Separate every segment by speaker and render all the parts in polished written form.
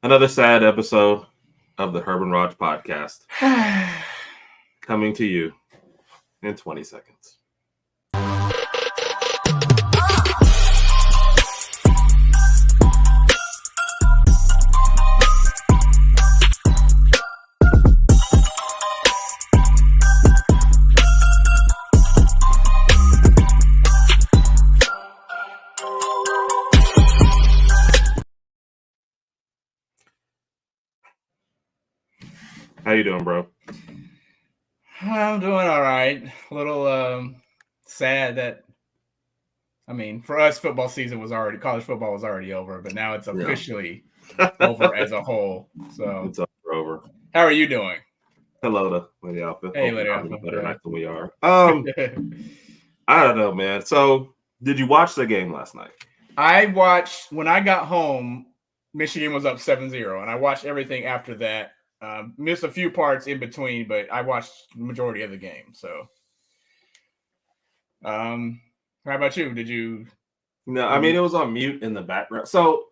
Speaker 1: Another sad episode of the Herb and Raj podcast coming to you in 20 seconds. How you doing, bro?
Speaker 2: I'm doing all right. A little sad that, for us, college football was already over, but now it's officially over as a whole. So
Speaker 1: It's over.
Speaker 2: How are you doing?
Speaker 1: Hello to Lady Alpha.
Speaker 2: Hey, Lady
Speaker 1: Alpha.
Speaker 2: Alpha.
Speaker 1: Better night than we are. I don't know, man. So, did you watch the game last night?
Speaker 2: I watched when I got home. Michigan was up 7-0, and I watched everything after that. Missed a few parts in between, but I watched the majority of the game. So, how about you? Did you?
Speaker 1: No, it was on mute in the background. So,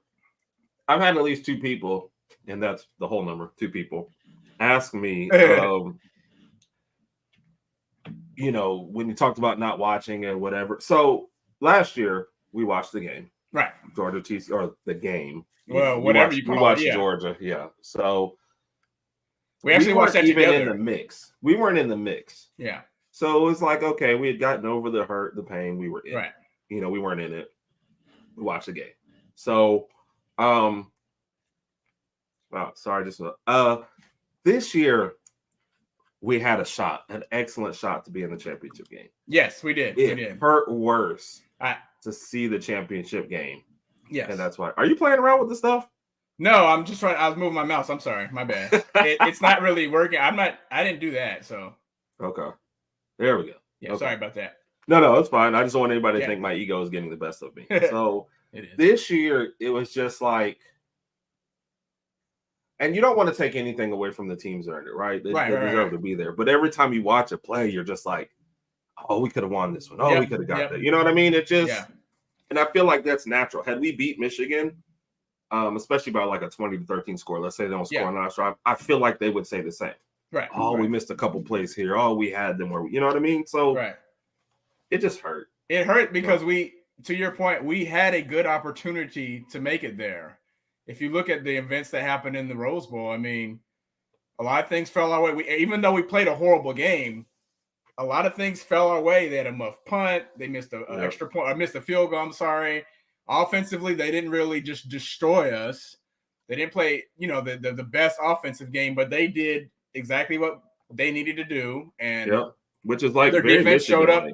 Speaker 1: I've had at least two people, and that's the whole number, two people, ask me, when you talked about not watching and whatever. So, last year, we watched the game.
Speaker 2: Right.
Speaker 1: Georgia TC, or the game.
Speaker 2: Well, whatever you call it.
Speaker 1: We watched Georgia, yeah. So,
Speaker 2: we actually watched that together.
Speaker 1: In the mix. We weren't in the mix.
Speaker 2: Yeah.
Speaker 1: So it was like, okay, we had gotten over the hurt, the pain we were in.
Speaker 2: Right.
Speaker 1: We weren't in it. We watched the game. So, this year we had a shot, an excellent shot to be in the championship game.
Speaker 2: Yes, we did.
Speaker 1: It hurt worse to see the championship game.
Speaker 2: Yes.
Speaker 1: And that's why. Are you playing around with the stuff?
Speaker 2: No, I'm just trying. I was moving my mouse. I'm sorry. My bad. It's not really working. I didn't do that. So.
Speaker 1: Okay. There we go.
Speaker 2: Yeah.
Speaker 1: Okay.
Speaker 2: Sorry about that.
Speaker 1: No, it's fine. I just don't want anybody to think my ego is getting the best of me. So this year, it was just like, and you don't want to take anything away from the teams earned it, right? They deserve to be there. But every time you watch a play, you're just like, oh, we could have won this one. Oh, we could have got that. You know what I mean? It just, and I feel like that's natural. Had we beat Michigan, especially by like a 20-13 score, let's say they don't score on last drive, I feel like they would say the same.
Speaker 2: Right.
Speaker 1: Oh, we missed a couple plays here. Oh, we had them where we, you know what I mean? So it just hurt.
Speaker 2: It hurt because to your point, we had a good opportunity to make it there. If you look at the events that happened in the Rose Bowl, a lot of things fell our way. Even though we played a horrible game, a lot of things fell our way. They had a muff punt. They missed an extra point. I missed a field goal. I'm sorry. Offensively, they didn't really just destroy us. They didn't play, the best offensive game, but they did exactly what they needed to do. And
Speaker 1: which is like
Speaker 2: their defense showed up.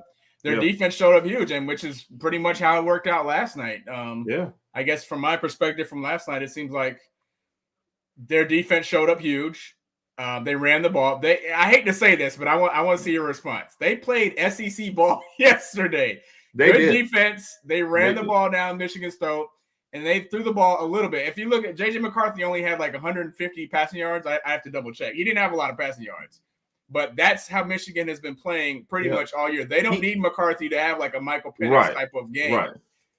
Speaker 2: Their
Speaker 1: Yeah.
Speaker 2: defense showed up huge, and which is pretty much how it worked out last night. I guess from my perspective from last night, it seems like their defense showed up huge. They ran the ball. I hate to say this, but I want to see your response. They played SEC ball yesterday.
Speaker 1: They
Speaker 2: Good
Speaker 1: did.
Speaker 2: defense. They ran the ball down Michigan's throat, and they threw the ball a little bit. If you look at J.J. McCarthy, only had like 150 passing yards. I have to double check. He didn't have a lot of passing yards, but that's how Michigan has been playing pretty much all year. They don't need McCarthy to have like a Michael Penix type of game. Right.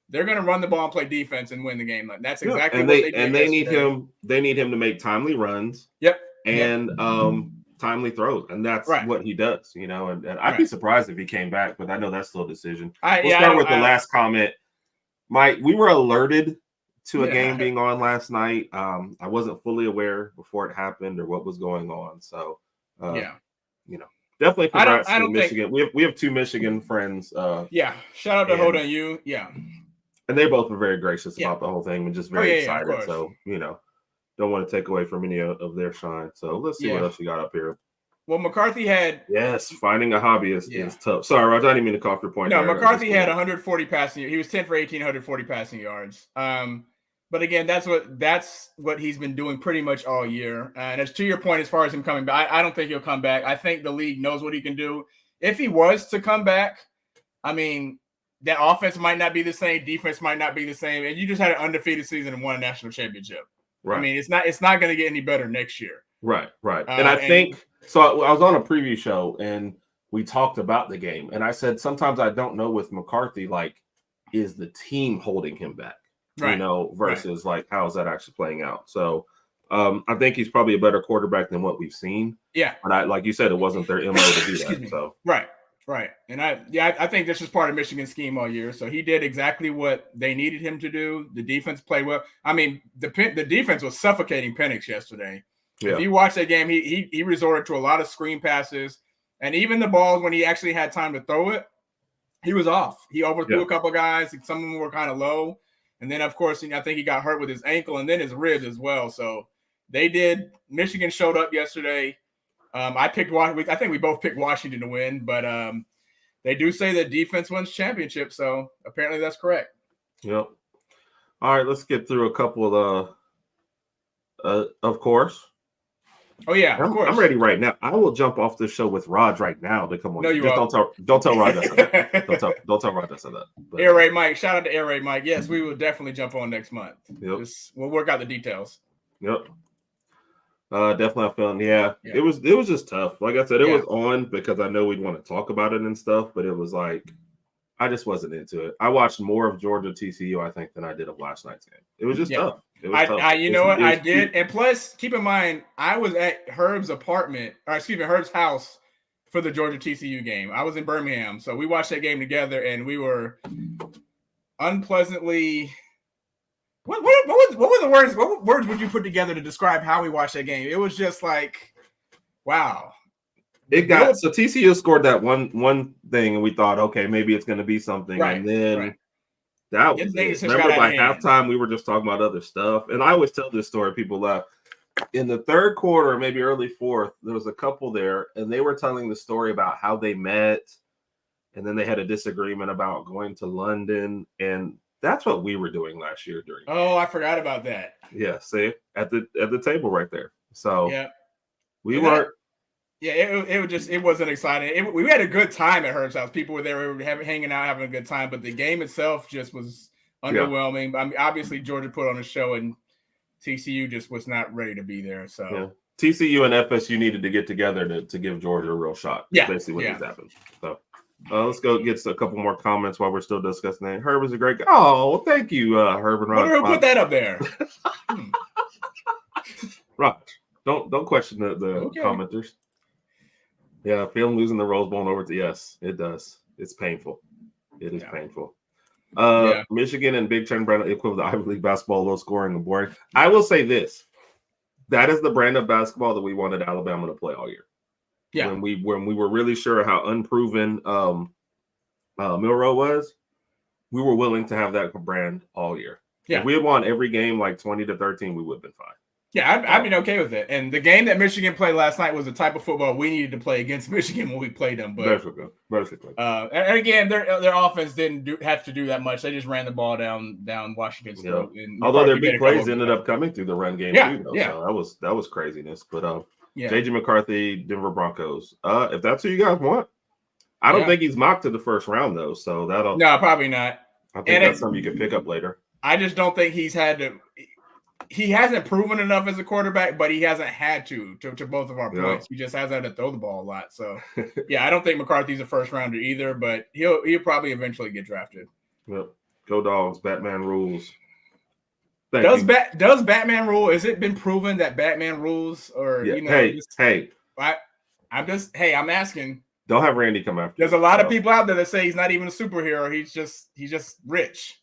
Speaker 2: They're going to run the ball and play defense and win the game. That's exactly what they did.
Speaker 1: And they need him. They need him to make timely runs.
Speaker 2: Yep.
Speaker 1: And timely throws, and that's what he does. And I'd be surprised if he came back, but I know that's still a decision. We'll start with the last comment. Mike, we were alerted to a game being on last night. I wasn't fully aware before it happened or what was going on. So definitely congrats to Michigan. We have two Michigan friends.
Speaker 2: Shout out to Hoda and you. Yeah.
Speaker 1: And they both were very gracious about the whole thing and just very excited. So, don't want to take away from any of their shine. So let's see what else you got up here.
Speaker 2: Well, McCarthy had...
Speaker 1: Yes, finding a hobby is tough. Sorry, Raj, I didn't mean to cough your point.
Speaker 2: No, McCarthy had 140 passing yards. He was 10 for 18, 140 passing yards. But again, that's what he's been doing pretty much all year. And as to your point, as far as him coming back, I don't think he'll come back. I think the league knows what he can do. If he was to come back, that offense might not be the same, defense might not be the same, and you just had an undefeated season and won a national championship. Right. It's not going to get any better next year.
Speaker 1: Right. And I think so. I was on a preview show and we talked about the game, and I said sometimes I don't know with McCarthy, like, is the team holding him back? Versus like how is that actually playing out? So I think he's probably a better quarterback than what we've seen.
Speaker 2: Yeah.
Speaker 1: But like you said, it wasn't their MO to do that. So
Speaker 2: Right. And I think this is part of Michigan's scheme all year. So he did exactly what they needed him to do. The defense played well. I mean, the defense was suffocating Penix yesterday. Yeah. If you watch that game, he resorted to a lot of screen passes. And even the balls when he actually had time to throw it, he was off. He overthrew a couple of guys. Some of them were kind of low. And then, of course, I think he got hurt with his ankle and then his ribs as well. So Michigan showed up yesterday. I picked Washington. I think we both picked Washington to win, but they do say that defense wins championships. So apparently that's correct.
Speaker 1: Yep. All right, let's get through a couple of course.
Speaker 2: Oh yeah, of course.
Speaker 1: I'm ready right now. I will jump off this show with Raj right now to come on.
Speaker 2: No, you won't.
Speaker 1: Don't tell Raj I said that. Don't tell Raj I said that. But,
Speaker 2: Air Raid Mike, shout out to Air Raid Mike. Yes, we will definitely jump on next month.
Speaker 1: Yep.
Speaker 2: We'll work out the details.
Speaker 1: Yep. Definitely I felt it was just tough. Like I said, it was on because I know we'd want to talk about it and stuff, but it was like I just wasn't into it. I watched more of Georgia TCU, I think, than I did of last night's game. It was just tough. It was tough.
Speaker 2: I did. And plus, keep in mind, I was at Herb's house for the Georgia TCU game. I was in Birmingham. So we watched that game together and we were unpleasantly. What were the words? What words would you put together to describe how we watched that game? It was just like, wow.
Speaker 1: So TCU scored that one thing, and we thought, okay, maybe it's going to be something, and then that was it. Remember, by halftime, we were just talking about other stuff, and I always tell this story. People laugh. In the third quarter, maybe early fourth, there was a couple there, and they were telling the story about how they met, and then they had a disagreement about going to London, and that's what we were doing last year during.
Speaker 2: Oh, I forgot about that.
Speaker 1: Yeah, see at the table right there. So we
Speaker 2: weren't. Yeah, it wasn't exciting. We had a good time at Herb's house. People were there, we were hanging out, having a good time. But the game itself just was underwhelming. I mean, obviously Georgia put on a show, and TCU just was not ready to be there. So
Speaker 1: TCU and FSU needed to get together to give Georgia a real shot.
Speaker 2: Yeah,
Speaker 1: basically what has happened. So. Let's go get a couple more comments while we're still discussing that. Herb is a great guy. Oh, thank you, Herb and Raj.
Speaker 2: We'll put that up there.
Speaker 1: Raj, don't question the commenters. Yeah, feel losing the Rose Bowl over to yes, it does. It's painful. It is painful. Michigan and Big Ten brand equivalent to Ivy League basketball, low scoring and boring. I will say this: that is the brand of basketball that we wanted Alabama to play all year. Yeah, when we were really sure how unproven Milroe was, we were willing to have that brand all year. Yeah, if we had won every game like 20-13, we would have been fine.
Speaker 2: Yeah, I'd been okay with it. And the game that Michigan played last night was the type of football we needed to play against Michigan when we played them. But
Speaker 1: basically.
Speaker 2: And again, their offense didn't have to do that much. They just ran the ball down Washington's throat.
Speaker 1: Although their big plays ended up coming through the run game too. Though, so that was craziness. But JJ McCarthy, Denver Broncos. If that's who you guys want, I don't think he's mocked to the first round though. So that'll
Speaker 2: probably not.
Speaker 1: I think that's something you can pick up later.
Speaker 2: I just don't think he's had to. He hasn't proven enough as a quarterback, but he hasn't had to both of our points. He just hasn't had to throw the ball a lot. So, I don't think McCarthy's a first rounder either, but he'll probably eventually get drafted.
Speaker 1: Yep. Go Dogs. Batman rules.
Speaker 2: Does Batman rule? Has it been proven that Batman rules? Or I'm asking.
Speaker 1: Don't have Randy come after.
Speaker 2: There's a lot of people out there that say he's not even a superhero. He's just rich.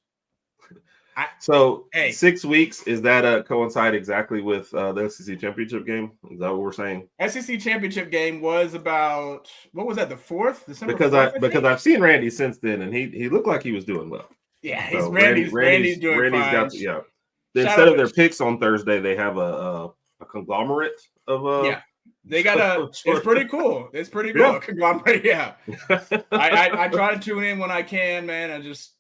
Speaker 1: 6 weeks, is that coincide exactly with the SEC championship game? Is that what we're saying?
Speaker 2: SEC championship game was about, what was that, the 4th? December
Speaker 1: because I've seen Randy since then, and he looked like he was doing well.
Speaker 2: Yeah, Randy's doing fine.
Speaker 1: Instead of their picks on Thursday, they have a conglomerate of
Speaker 2: they got it's pretty cool. It's pretty cool. Yeah. Conglomerate, I try to tune in when I can, man. I just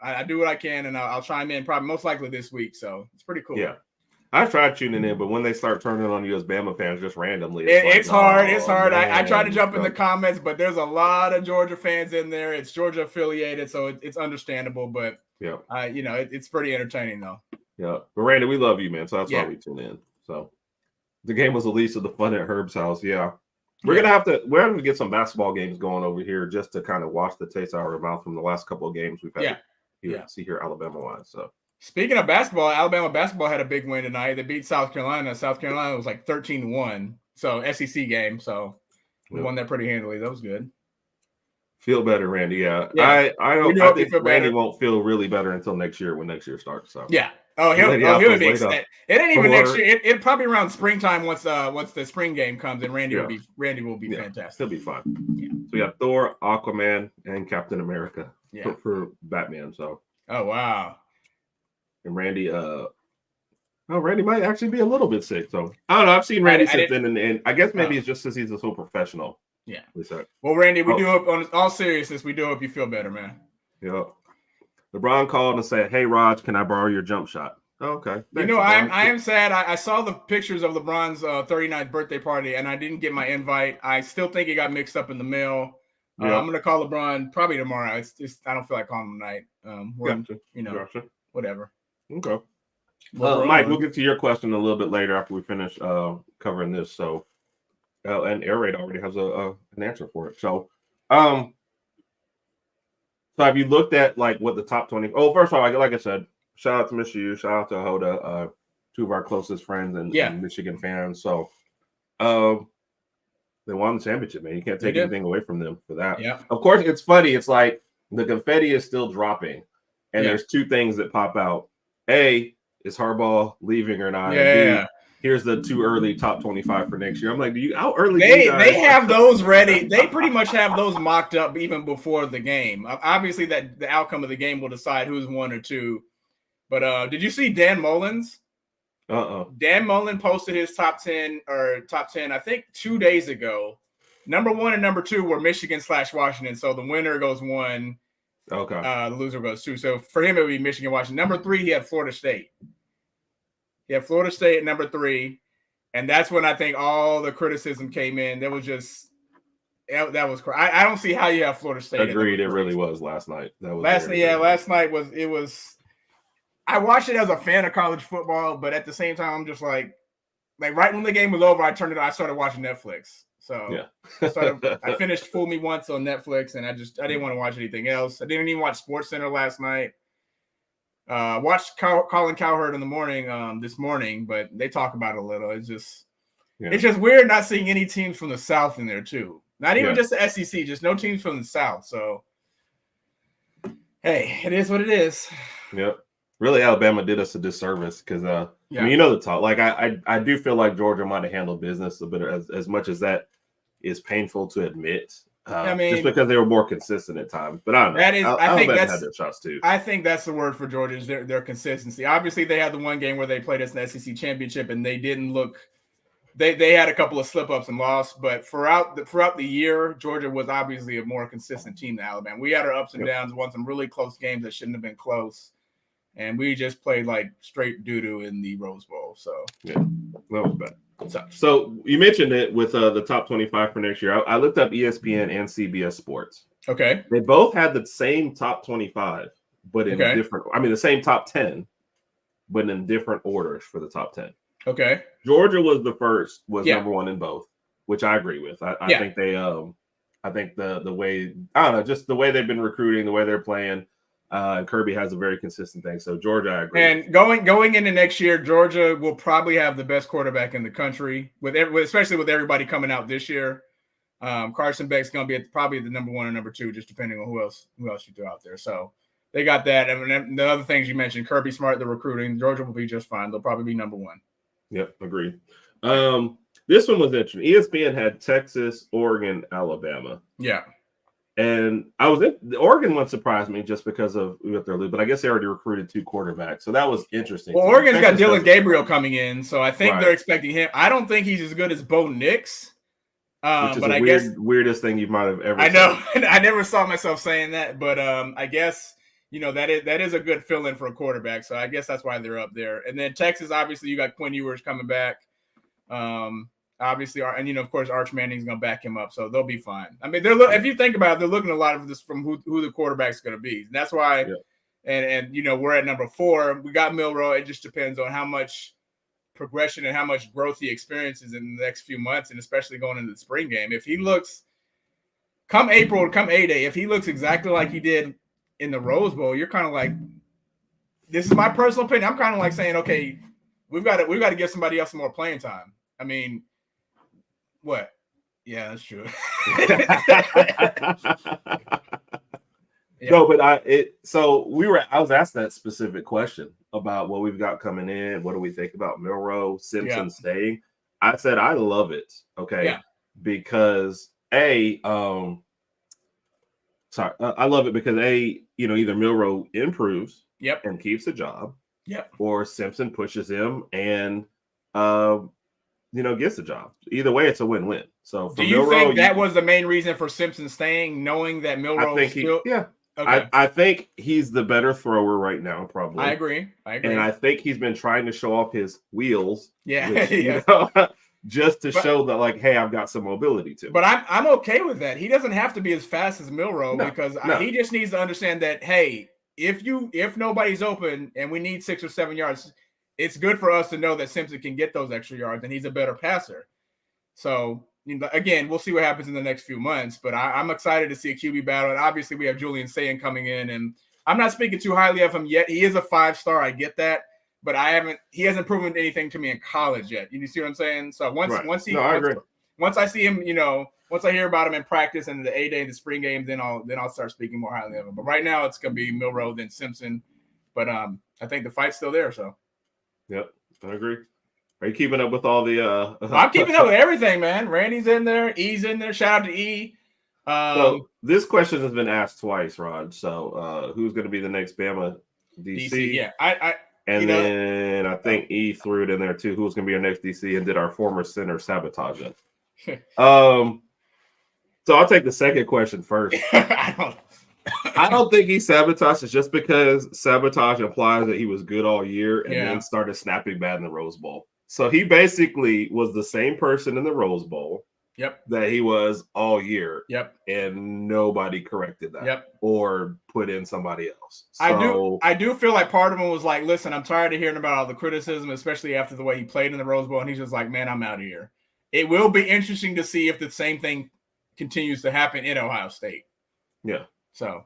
Speaker 2: I do what I can, and I'll chime in probably most likely this week. So it's pretty cool.
Speaker 1: Yeah, I tried tuning in, but when they start turning on you as Bama fans just randomly,
Speaker 2: it's hard. It's hard. I try to jump in the comments, but there's a lot of Georgia fans in there. It's Georgia affiliated, so it's understandable. But it's pretty entertaining though.
Speaker 1: Yeah, but Randy, we love you, man. So that's why we tune in. So the game was the least of the fun at Herb's house. Yeah. We're gonna have to get some basketball games going over here just to kind of wash the taste out of our mouth from the last couple of games we've had. See here Alabama wise. So
Speaker 2: Speaking of basketball, Alabama basketball had a big win tonight. They beat South Carolina. South Carolina was like 13-1. So SEC game. So we won that pretty handily. That was good.
Speaker 1: Feel better, Randy. Yeah. I think Randy won't feel really better until next year when next year starts. So
Speaker 2: yeah. Oh, he'll be excited. It ain't even next year. It probably around springtime once the spring game comes, and Randy will be fantastic.
Speaker 1: He'll be fine. Yeah. So we got Thor, Aquaman, and Captain America for Batman. So.
Speaker 2: Oh wow.
Speaker 1: And Randy, Randy might actually be a little bit sick. So I don't know. I've seen Randy since then, and I guess maybe it's just because he's so professional.
Speaker 2: Yeah. Well, Randy, we do hope, on all seriousness, we do hope you feel better, man.
Speaker 1: Yeah. LeBron called and said, "Hey, Raj, can I borrow your jump shot?" Oh, okay. Thanks,
Speaker 2: I am sad. I saw the pictures of LeBron's 39th birthday party, and I didn't get my invite. I still think it got mixed up in the mail. I'm going to call LeBron probably tomorrow. It's just I don't feel like calling him tonight.
Speaker 1: Gotcha.
Speaker 2: Whatever.
Speaker 1: Okay. Mike, we'll get to your question a little bit later after we finish covering this. So, and Air Raid already has an answer for it. So, so have you looked at like what the top 20? Oh, first of all, like I said, shout out to Miss U, shout out to Hoda, two of our closest friends and Michigan fans. So, they won the championship, man. You can't take anything away from them for that.
Speaker 2: Yeah.
Speaker 1: Of course, it's funny. It's like the confetti is still dropping, and there's two things that pop out. A, is Harbaugh leaving or not?
Speaker 2: Yeah.
Speaker 1: B, here's the too early top 25 for next year. I'm like, how early?
Speaker 2: They have those ready. They pretty much have those mocked up even before the game. Obviously, that the outcome of the game will decide who's 1 or 2. But did you see Dan Mullins? Dan Mullen posted his top 10, I think 2 days ago. Number 1 and number 2 were Michigan/Washington. So the winner goes 1.
Speaker 1: Okay.
Speaker 2: The loser goes 2. So for him, it would be Michigan, Washington. Number 3, he had Florida State. He had Florida State at number 3. And that's when I think all the criticism came in. That was that was crazy. I don't see how you have Florida State.
Speaker 1: Agreed. It really was last night. That was
Speaker 2: last night was. I watched it as a fan of college football, but at the same time, I'm just like right when the game was over, I started watching Netflix. So I finished Fool Me Once on Netflix, and I didn't want to watch anything else. I didn't even watch SportsCenter last night. Watched Colin Cowherd in the morning this morning, but they talk about it a little. It's just weird not seeing any teams from the South in there too. Not even just the SEC, just no teams from the South. So hey, it is what it is.
Speaker 1: Yep. Really, Alabama did us a disservice because, I mean, the talk. Like, I do feel like Georgia might have handled business a bit as much as that is painful to admit. Just because they were more consistent at times. But I don't know.
Speaker 2: I think
Speaker 1: that's had their shots too.
Speaker 2: I think that's the word for Georgia is their consistency. Obviously, they had the one game where they played us in the SEC championship, and they didn't look. They had a couple of slip ups and lost, but throughout the year, Georgia was obviously a more consistent team than Alabama. We had our ups and downs, won some really close games that shouldn't have been close. And we just played like straight doo-doo in the Rose Bowl. So
Speaker 1: that was bad. So you mentioned it with the top 25 for next year. I looked up ESPN and CBS Sports.
Speaker 2: Okay.
Speaker 1: They both had the same top 25, but in different. I mean, the same top 10, but in different orders for the top 10.
Speaker 2: Okay.
Speaker 1: Georgia was number 1 in both, which I agree with. I think they I think the way I don't know, just the way they've been recruiting, the way they're playing. And Kirby has a very consistent thing. So Georgia, I agree.
Speaker 2: And going into next year, Georgia will probably have the best quarterback in the country, especially with everybody coming out this year. Carson Beck's going to be probably the number 1 or number 2, just depending on who else you throw out there. So they got that. And the other things you mentioned, Kirby Smart, the recruiting, Georgia will be just fine. They'll probably be number 1.
Speaker 1: Yep, agreed. This one was interesting. ESPN had Texas, Oregon, Alabama.
Speaker 2: Yeah.
Speaker 1: And the Oregon one surprised me just because of what they're losing, but I guess they already recruited 2 quarterbacks, so that was interesting.
Speaker 2: Well, Oregon's got Dylan Gabriel coming in, so I think they're expecting him. I don't think he's as good as Bo Nix,
Speaker 1: which is the weirdest thing you might have ever.
Speaker 2: I know, I never saw myself saying that, but I guess that is a good fill-in for a quarterback, so I guess that's why they're up there. And then Texas, obviously, you got Quinn Ewers coming back. Obviously, and of course, Arch Manning's going to back him up, so they'll be fine. I mean, if you think about it, they're looking a lot of this from who the quarterback's going to be. And that's why, and we're at number 4. We got Milroe. It just depends on how much progression and how much growth he experiences in the next few months, and especially going into the spring game. If he looks, come April, come A-Day, if he looks exactly like he did in the Rose Bowl, you're kind of like, this is my personal opinion. I'm kind of like saying, okay, we've got to give somebody else some more playing time. I mean, what? Yeah, that's true.
Speaker 1: No, but I was asked that specific question about what we've got coming in. What do we think about Milroe, Simpson staying? I said I love it. Okay, because I love it because either Milroe improves, and keeps the job, or Simpson pushes him and gets the job. Either way, it's a win-win. So
Speaker 2: do you think that was the main reason for Simpson staying, knowing that Milroe
Speaker 1: Okay. I think he's the better thrower right now, probably.
Speaker 2: I agree.
Speaker 1: And I think he's been trying to show off his wheels.
Speaker 2: Which,
Speaker 1: just to show that, like, hey, I've got some mobility too.
Speaker 2: But I'm okay with that. He doesn't have to be as fast as Milroe because he just needs to understand that, hey, if nobody's open and we need 6 or 7 yards, it's good for us to know that Simpson can get those extra yards and he's a better passer. So, again, we'll see what happens in the next few months, but I'm excited to see a QB battle. And obviously we have Julian Sayin coming in, and I'm not speaking too highly of him yet. He is a 5-star. I get that, but he hasn't proven anything to me in college yet. You see what I'm saying? So once I see him, once I hear about him in practice and the A-Day and the spring games, then I'll start speaking more highly of him. But right now it's going to be Milroe, then Simpson. But I think the fight's still there. So.
Speaker 1: Yep, I agree. Are you keeping up with all the
Speaker 2: I'm keeping up with everything, man. Randy's in there, E's in there. Shout out to E.
Speaker 1: So this question has been asked twice, Rod. So who's going to be the next Bama DC?
Speaker 2: Yeah,
Speaker 1: then I think E threw it in there too. Who's going to be our next DC? And did our former center sabotage it? So I'll take the second question first. I don't think he sabotages just because sabotage implies that he was good all year and then started snapping bad in the Rose Bowl. So he basically was the same person in the Rose Bowl that he was all year. And nobody corrected that or put in somebody else. So,
Speaker 2: I do feel like part of him was like, listen, I'm tired of hearing about all the criticism, especially after the way he played in the Rose Bowl. And he's just like, man, I'm out of here. It will be interesting to see if the same thing continues to happen in Ohio State. So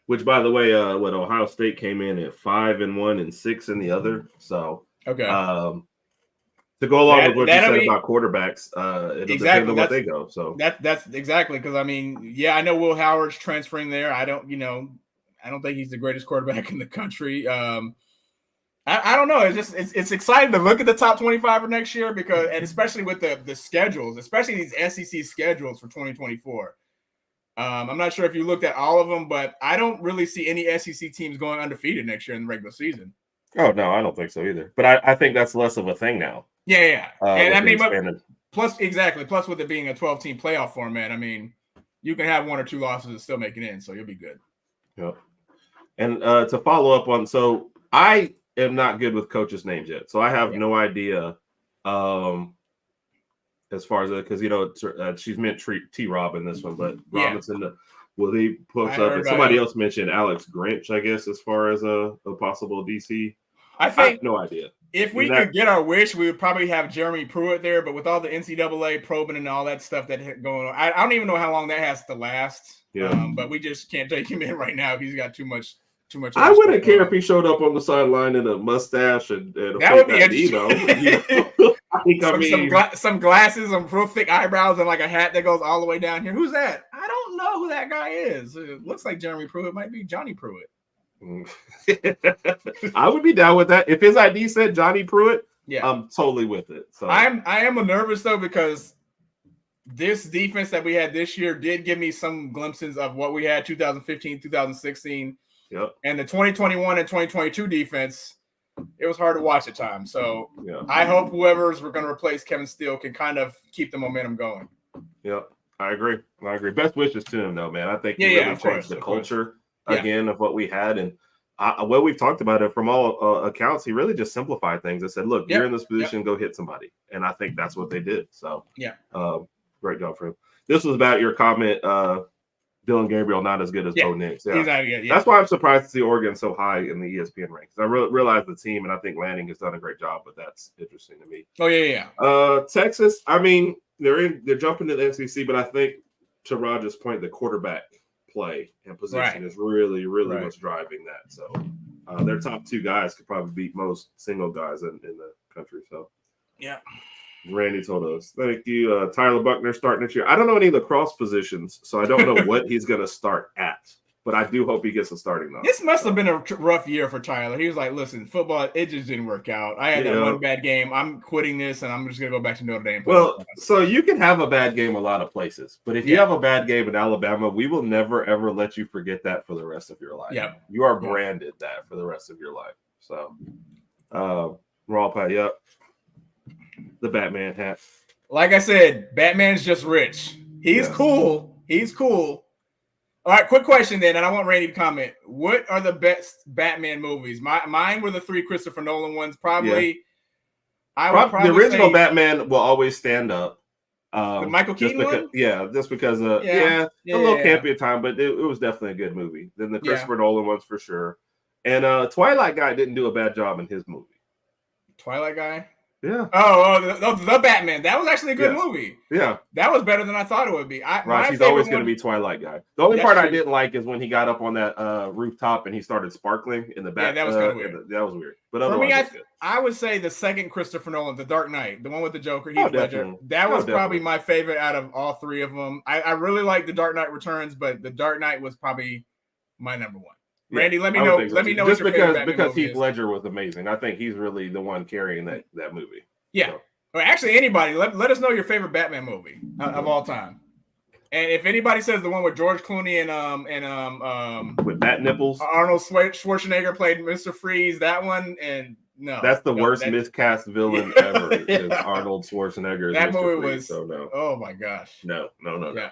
Speaker 1: which, by the way, Ohio State came in at 5-1 and 6 in the other. So to go along with what you said about quarterbacks, it'll depend on what they go. So
Speaker 2: that's exactly because I know Will Howard's transferring there. I don't think he's the greatest quarterback in the country. I don't know. It's exciting to look at the top 25 for next year and especially with the schedules, especially these SEC schedules for 2024. I'm not sure if you looked at all of them, but I don't really see any SEC teams going undefeated next year in the regular season.
Speaker 1: Oh, no, I don't think so either. But I think that's less of a thing now.
Speaker 2: And plus with it being a 12-team playoff format, you can have 1 or 2 losses and still make it in, so you'll be good.
Speaker 1: Yep. And to follow up on, so I am not good with coaches' names yet, so I have no idea as far as because she's meant T-Rob in this one, but Robinson, will he post up? And somebody else mentioned Alex Grinch, I guess, as far as a possible DC.
Speaker 2: I
Speaker 1: have no idea.
Speaker 2: If we could get our wish, we would probably have Jeremy Pruitt there, but with all the NCAA probing and all that stuff that going on, I don't even know how long that has to last. But we just can't take him in right now. He's got too much.
Speaker 1: I wouldn't care if he showed up on the sideline in a mustache and
Speaker 2: that would be interesting. Some glasses, some real thick eyebrows, and like a hat that goes all the way down here. Who's that? I don't know who that guy is. It looks like Jeremy Pruitt. Might be Johnny Pruitt.
Speaker 1: I would be down with that. If his ID said Johnny Pruitt, I'm totally with it. So
Speaker 2: I am nervous though because this defense that we had this year did give me some glimpses of what we had 2015, 2016. And the 2021 and 2022 defense, it was hard to watch at times. So I hope whoever's we're going to replace Kevin Steele can kind of keep the momentum going.
Speaker 1: I agree. Best wishes to him, though, man. I think he really changed the culture again of what we had. And what we've talked about it from all accounts, he really just simplified things and said, look, you're in this position, go hit somebody. And I think that's what they did. So great job for him. This was about your comment, Dylan Gabriel not as good as Bo Nix. That's why I'm surprised to see Oregon so high in the ESPN rankings. I realize the team, and I think Lanning has done a great job, but that's interesting to me. Texas, they're jumping to the SEC, but I think to Roger's point, the quarterback play and position is really, really what's driving that. So Their top two guys could probably beat most single guys in the country. So,
Speaker 2: yeah.
Speaker 1: Randy told us. Thank you. Tyler Buckner starting this year. I don't know any lacrosse positions, so I don't know what he's going to start at. But I do hope he gets a starting though.
Speaker 2: This must have been a rough year for Tyler. He was like, listen, football, it just didn't work out. I had that one bad game. I'm quitting this, and I'm just going to go back to Notre Dame.
Speaker 1: Well, so you can have a bad game a lot of places. But if you have a bad game in Alabama, we will never, ever let you forget that for the rest of your life.
Speaker 2: Yep.
Speaker 1: You are branded that for the rest of your life. So, Raw Pat, yep. The Batman hat.
Speaker 2: Like I said, Batman's just rich. He's cool. He's cool. All right, quick question then, and I want Randy to comment. What are the best Batman movies? Mine were the 3 Christopher Nolan ones. Probably, I would probably
Speaker 1: the original Batman will always stand up.
Speaker 2: The Michael Keaton one?
Speaker 1: Yeah, just because a little campy at time, but it was definitely a good movie. Then the Christopher Nolan ones for sure. And Twilight Guy didn't do a bad job in his movie.
Speaker 2: Twilight Guy?
Speaker 1: Yeah.
Speaker 2: The Batman. That was actually a good movie.
Speaker 1: Yeah.
Speaker 2: That was better than I thought it would be.
Speaker 1: He's always going to be Twilight Guy. The only part I didn't like is when he got up on that rooftop and he started sparkling in the back.
Speaker 2: Yeah, that was kind of weird.
Speaker 1: That was weird. But
Speaker 2: for me, I would say the second Christopher Nolan, The Dark Knight, the one with the Joker, Heath Ledger. That was probably my favorite out of all 3 of them. I really like The Dark Knight Returns, but The Dark Knight was probably my number 1. Randy, let me know. Let me know
Speaker 1: just because Heath Ledger was amazing. I think he's really the one carrying that movie.
Speaker 2: Yeah. So. Well, actually, anybody, let us know your favorite Batman movie of all time. And if anybody says the one with George Clooney and
Speaker 1: with Bat Nipples,
Speaker 2: Arnold Schwarzenegger played Mr. Freeze, that one, and
Speaker 1: that's the worst miscast villain ever. Is Arnold Schwarzenegger.
Speaker 2: That
Speaker 1: Mr.
Speaker 2: movie
Speaker 1: Freeze,
Speaker 2: was.
Speaker 1: So no.
Speaker 2: Oh my gosh.
Speaker 1: No. Yeah.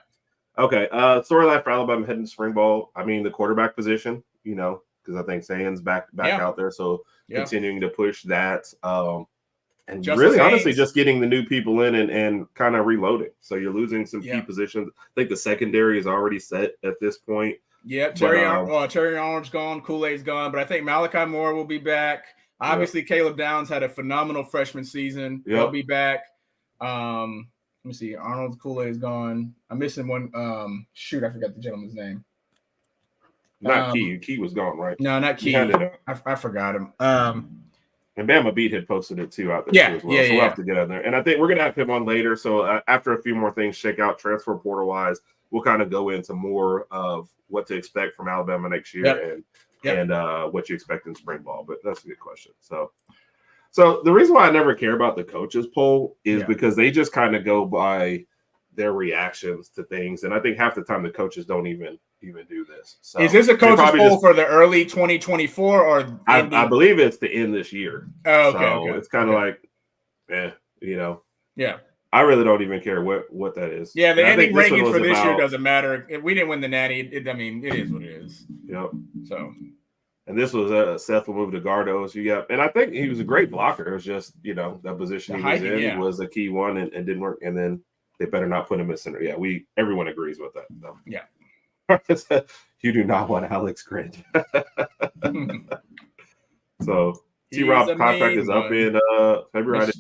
Speaker 1: Okay. Storyline for Alabama heading to spring ball. I mean, the quarterback position. Because I think Sands back out there, so continuing to push that. And Justice really, Haynes. Honestly, just getting the new people in and kind of reloading. So you're losing some key positions. I think the secondary is already set at this point.
Speaker 2: Yeah, Terry Arnold's gone, Kool-Aid's gone, but I think Malachi Moore will be back. Obviously, Caleb Downs had a phenomenal freshman season. He'll be back. Let me see. Arnold, Kool-Aid's gone. I'm missing one. I forgot the gentleman's name.
Speaker 1: Not Key. Key was gone, right?
Speaker 2: No, not Key. I forgot him.
Speaker 1: And Bama Beat had posted it too out there too as well. So we'll have to get on there. And I think we're going to have him on later. So after a few more things shake out transfer portal wise, we'll kind of go into more of what to expect from Alabama next year and what you expect in spring ball. But that's a good question. So the reason why I never care about the coaches poll is because they just kind of go by their reactions to things. And I think half the time the coaches don't even do this. So
Speaker 2: is this a coach's poll for the early 2024 or
Speaker 1: I believe it's the end this year.
Speaker 2: Oh, okay.
Speaker 1: So it's kind of like,
Speaker 2: Yeah.
Speaker 1: I really don't even care what that is.
Speaker 2: Yeah, the ending rankings for this year doesn't matter. If we didn't win the Natty, it is what it is.
Speaker 1: Yep.
Speaker 2: So.
Speaker 1: And this was Seth will move to Gardos. And I think he was a great blocker. It was just, that position he was in was a key one and didn't work. And then they better not put him in center. Yeah, everyone agrees with that. So.
Speaker 2: Yeah.
Speaker 1: You do not want Alex Grinch. So T-Rob's contract is up in February.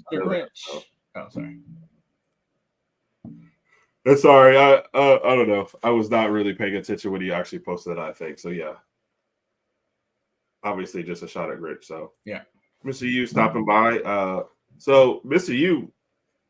Speaker 2: Oh, sorry.
Speaker 1: Sorry, I don't know. I was not really paying attention when he actually posted that, I think. So yeah. Obviously just a shot at Grinch. So
Speaker 2: yeah.
Speaker 1: Mr. U stopping by. So Mr. U,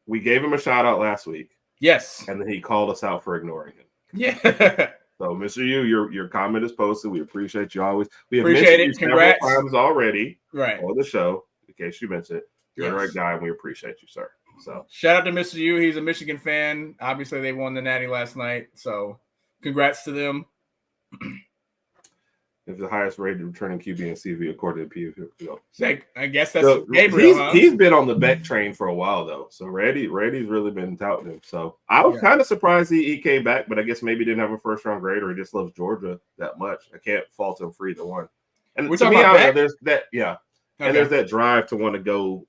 Speaker 1: we gave him a shout out last week.
Speaker 2: Yes.
Speaker 1: And then he called us out for ignoring him.
Speaker 2: Yeah.
Speaker 1: So, Mr. U, your comment is posted. We appreciate you always. We have
Speaker 2: appreciate
Speaker 1: mentioned you several times already
Speaker 2: on
Speaker 1: the show, in case you missed it. You're the right guy, and we appreciate you, sir. So,
Speaker 2: shout out to Mr. U. He's a Michigan fan. Obviously, they won the Natty last night. So, congrats to them.
Speaker 1: If the highest rated returning QB in CV according to
Speaker 2: PFF. I guess that's Gabriel.
Speaker 1: He's been on the Beck train for a while though. So Reddy's really been touting him. So I was kind of surprised he came back, but I guess maybe he didn't have a first round grade or he just loves Georgia that much. I can't fault him for either one. And to me, there's that and there's that drive to want to go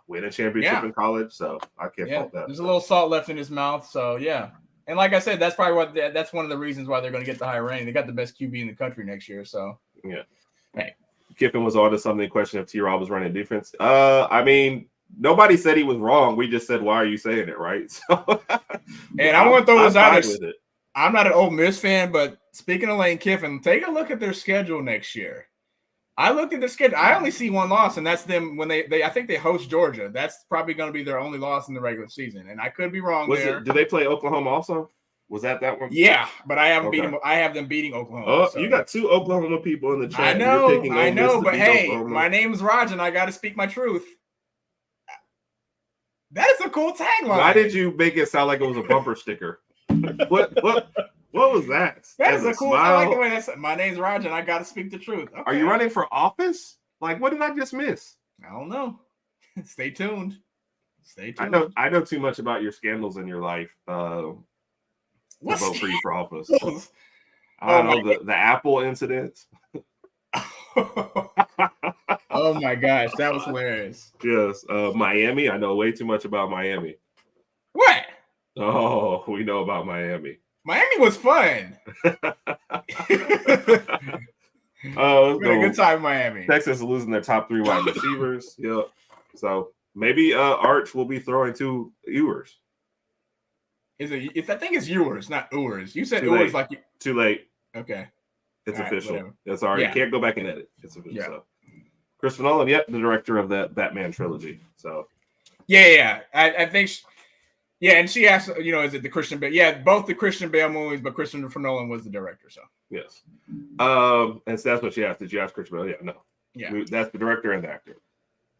Speaker 1: win a championship in college. So I can't fault that.
Speaker 2: There's a little salt left in his mouth. So yeah. And like I said, that's probably that's one of the reasons why they're going to get the high rating. They got the best QB in the country next year. So
Speaker 1: yeah.
Speaker 2: Hey,
Speaker 1: Kiffin was on to something. Question if T-Rob was running defense. I mean, nobody said he was wrong. We just said, why are you saying it, right? So,
Speaker 2: and I want to throw this out there. I'm not an Ole Miss fan, but speaking of Lane Kiffin, take a look at their schedule next year. I looked at the schedule. I only see one loss, and that's them when they I think they host Georgia. That's probably going to be their only loss in the regular season, and I could be wrong there.
Speaker 1: Do they play Oklahoma also? Was that one?
Speaker 2: Yeah, but I haven't beaten them. I have them beating Oklahoma.
Speaker 1: Oh, so. You got 2 Oklahoma people in the chat.
Speaker 2: I know, but hey, Oklahoma. My name's Raj, and I got to speak my truth. That is a cool tagline.
Speaker 1: Why did you make it sound like it was a bumper sticker? What was that?
Speaker 2: That is a cool. Smile? I like the way that's. My name's Raj, and I got to speak the truth. Okay.
Speaker 1: Are you running for office? Like, what did I just miss?
Speaker 2: I don't know. Stay tuned. Stay tuned.
Speaker 1: I know too much about your scandals in your life. To vote for you for office. I don't know the Apple incident.
Speaker 2: Oh my gosh, that was hilarious.
Speaker 1: Yes, Miami. I know way too much about Miami.
Speaker 2: What?
Speaker 1: Oh, we know about Miami.
Speaker 2: Miami was fun.
Speaker 1: Oh,
Speaker 2: it's been a good time in Miami.
Speaker 1: Texas is losing their top 3 wide receivers. Yep. So maybe Arch will be throwing 2 Ewers.
Speaker 2: I think it's Ewers, not Ewers. You said Ewers like you.
Speaker 1: Too late.
Speaker 2: Okay.
Speaker 1: It's official. Whatever. That's all right. Yeah. You can't go back and edit. It's official. Yeah. So. Christopher Nolan, the director of that Batman trilogy. So.
Speaker 2: Yeah. I think. And she asked, is it the Christian Bale? Yeah, both the Christian Bale movies, but Christopher Nolan was the director. So.
Speaker 1: Yes. And so that's what she asked. Did you ask Christian Bale? Yeah, no.
Speaker 2: Yeah.
Speaker 1: That's the director and the actor.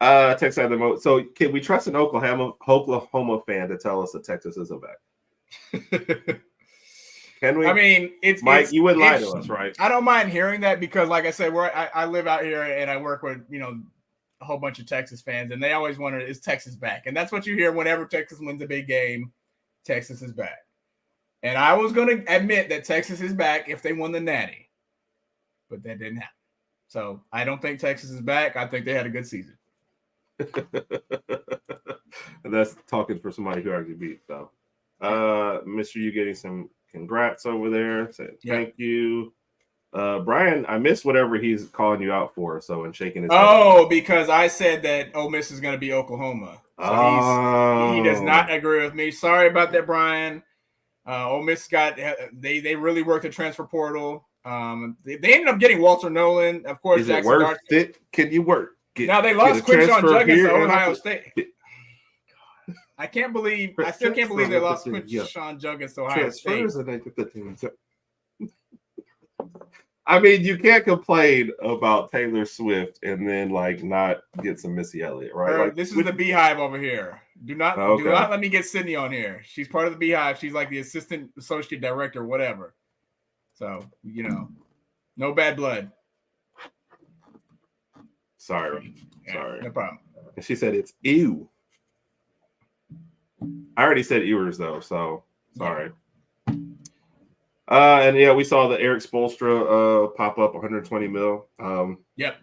Speaker 1: Texas had the most. So can we trust an Oklahoma fan to tell us that Texas isn't back? Can we?
Speaker 2: I mean,
Speaker 1: Mike. You wouldn't lie to us, right?
Speaker 2: I don't mind hearing that because, like I said, I live out here and I work with a whole bunch of Texas fans, and they always wonder, is Texas back? And that's what you hear whenever Texas wins a big game. Texas is back, and I was going to admit that Texas is back if they won the Natty, but that didn't happen. So I don't think Texas is back. I think they had a good season.
Speaker 1: And that's talking for somebody who already beat though. Mr. You getting some congrats over there. Thank you. Brian, I missed whatever he's calling you out for. So and shaking his head.
Speaker 2: Because I said that Ole Miss is going to be Oklahoma. So he does not agree with me. Sorry about that, Brian. Ole Miss they really worked the transfer portal. They ended up getting Walter Nolan. Of course,
Speaker 1: is it worth it? Can you work?
Speaker 2: Now they lost Quinshon Judkins to Ohio State. I still can't believe they lost Quinshon Judkins to Ohio State.
Speaker 1: I mean, you can't complain about Taylor Swift and then not get some Missy Elliott, right?
Speaker 2: This is the Beehive over here. Do not let me get Sydney on here. She's part of the Beehive. She's like the associate director, whatever. So no bad blood.
Speaker 1: Sorry.
Speaker 2: No problem.
Speaker 1: And she said it's ew. I already said Ewers though, so sorry. And we saw the Eric Spoelstra pop up 120 mil.
Speaker 2: Yep.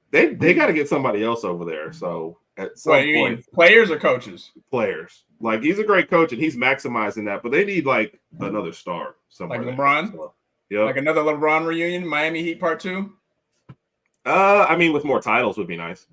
Speaker 1: They got to get somebody else over there. So at some point,
Speaker 2: you mean players or coaches?
Speaker 1: Players. He's a great coach and he's maximizing that, but they need another star somewhere.
Speaker 2: Like LeBron.
Speaker 1: So, yep.
Speaker 2: Like another LeBron reunion, Miami Heat Part 2.
Speaker 1: I mean, with more titles would be nice.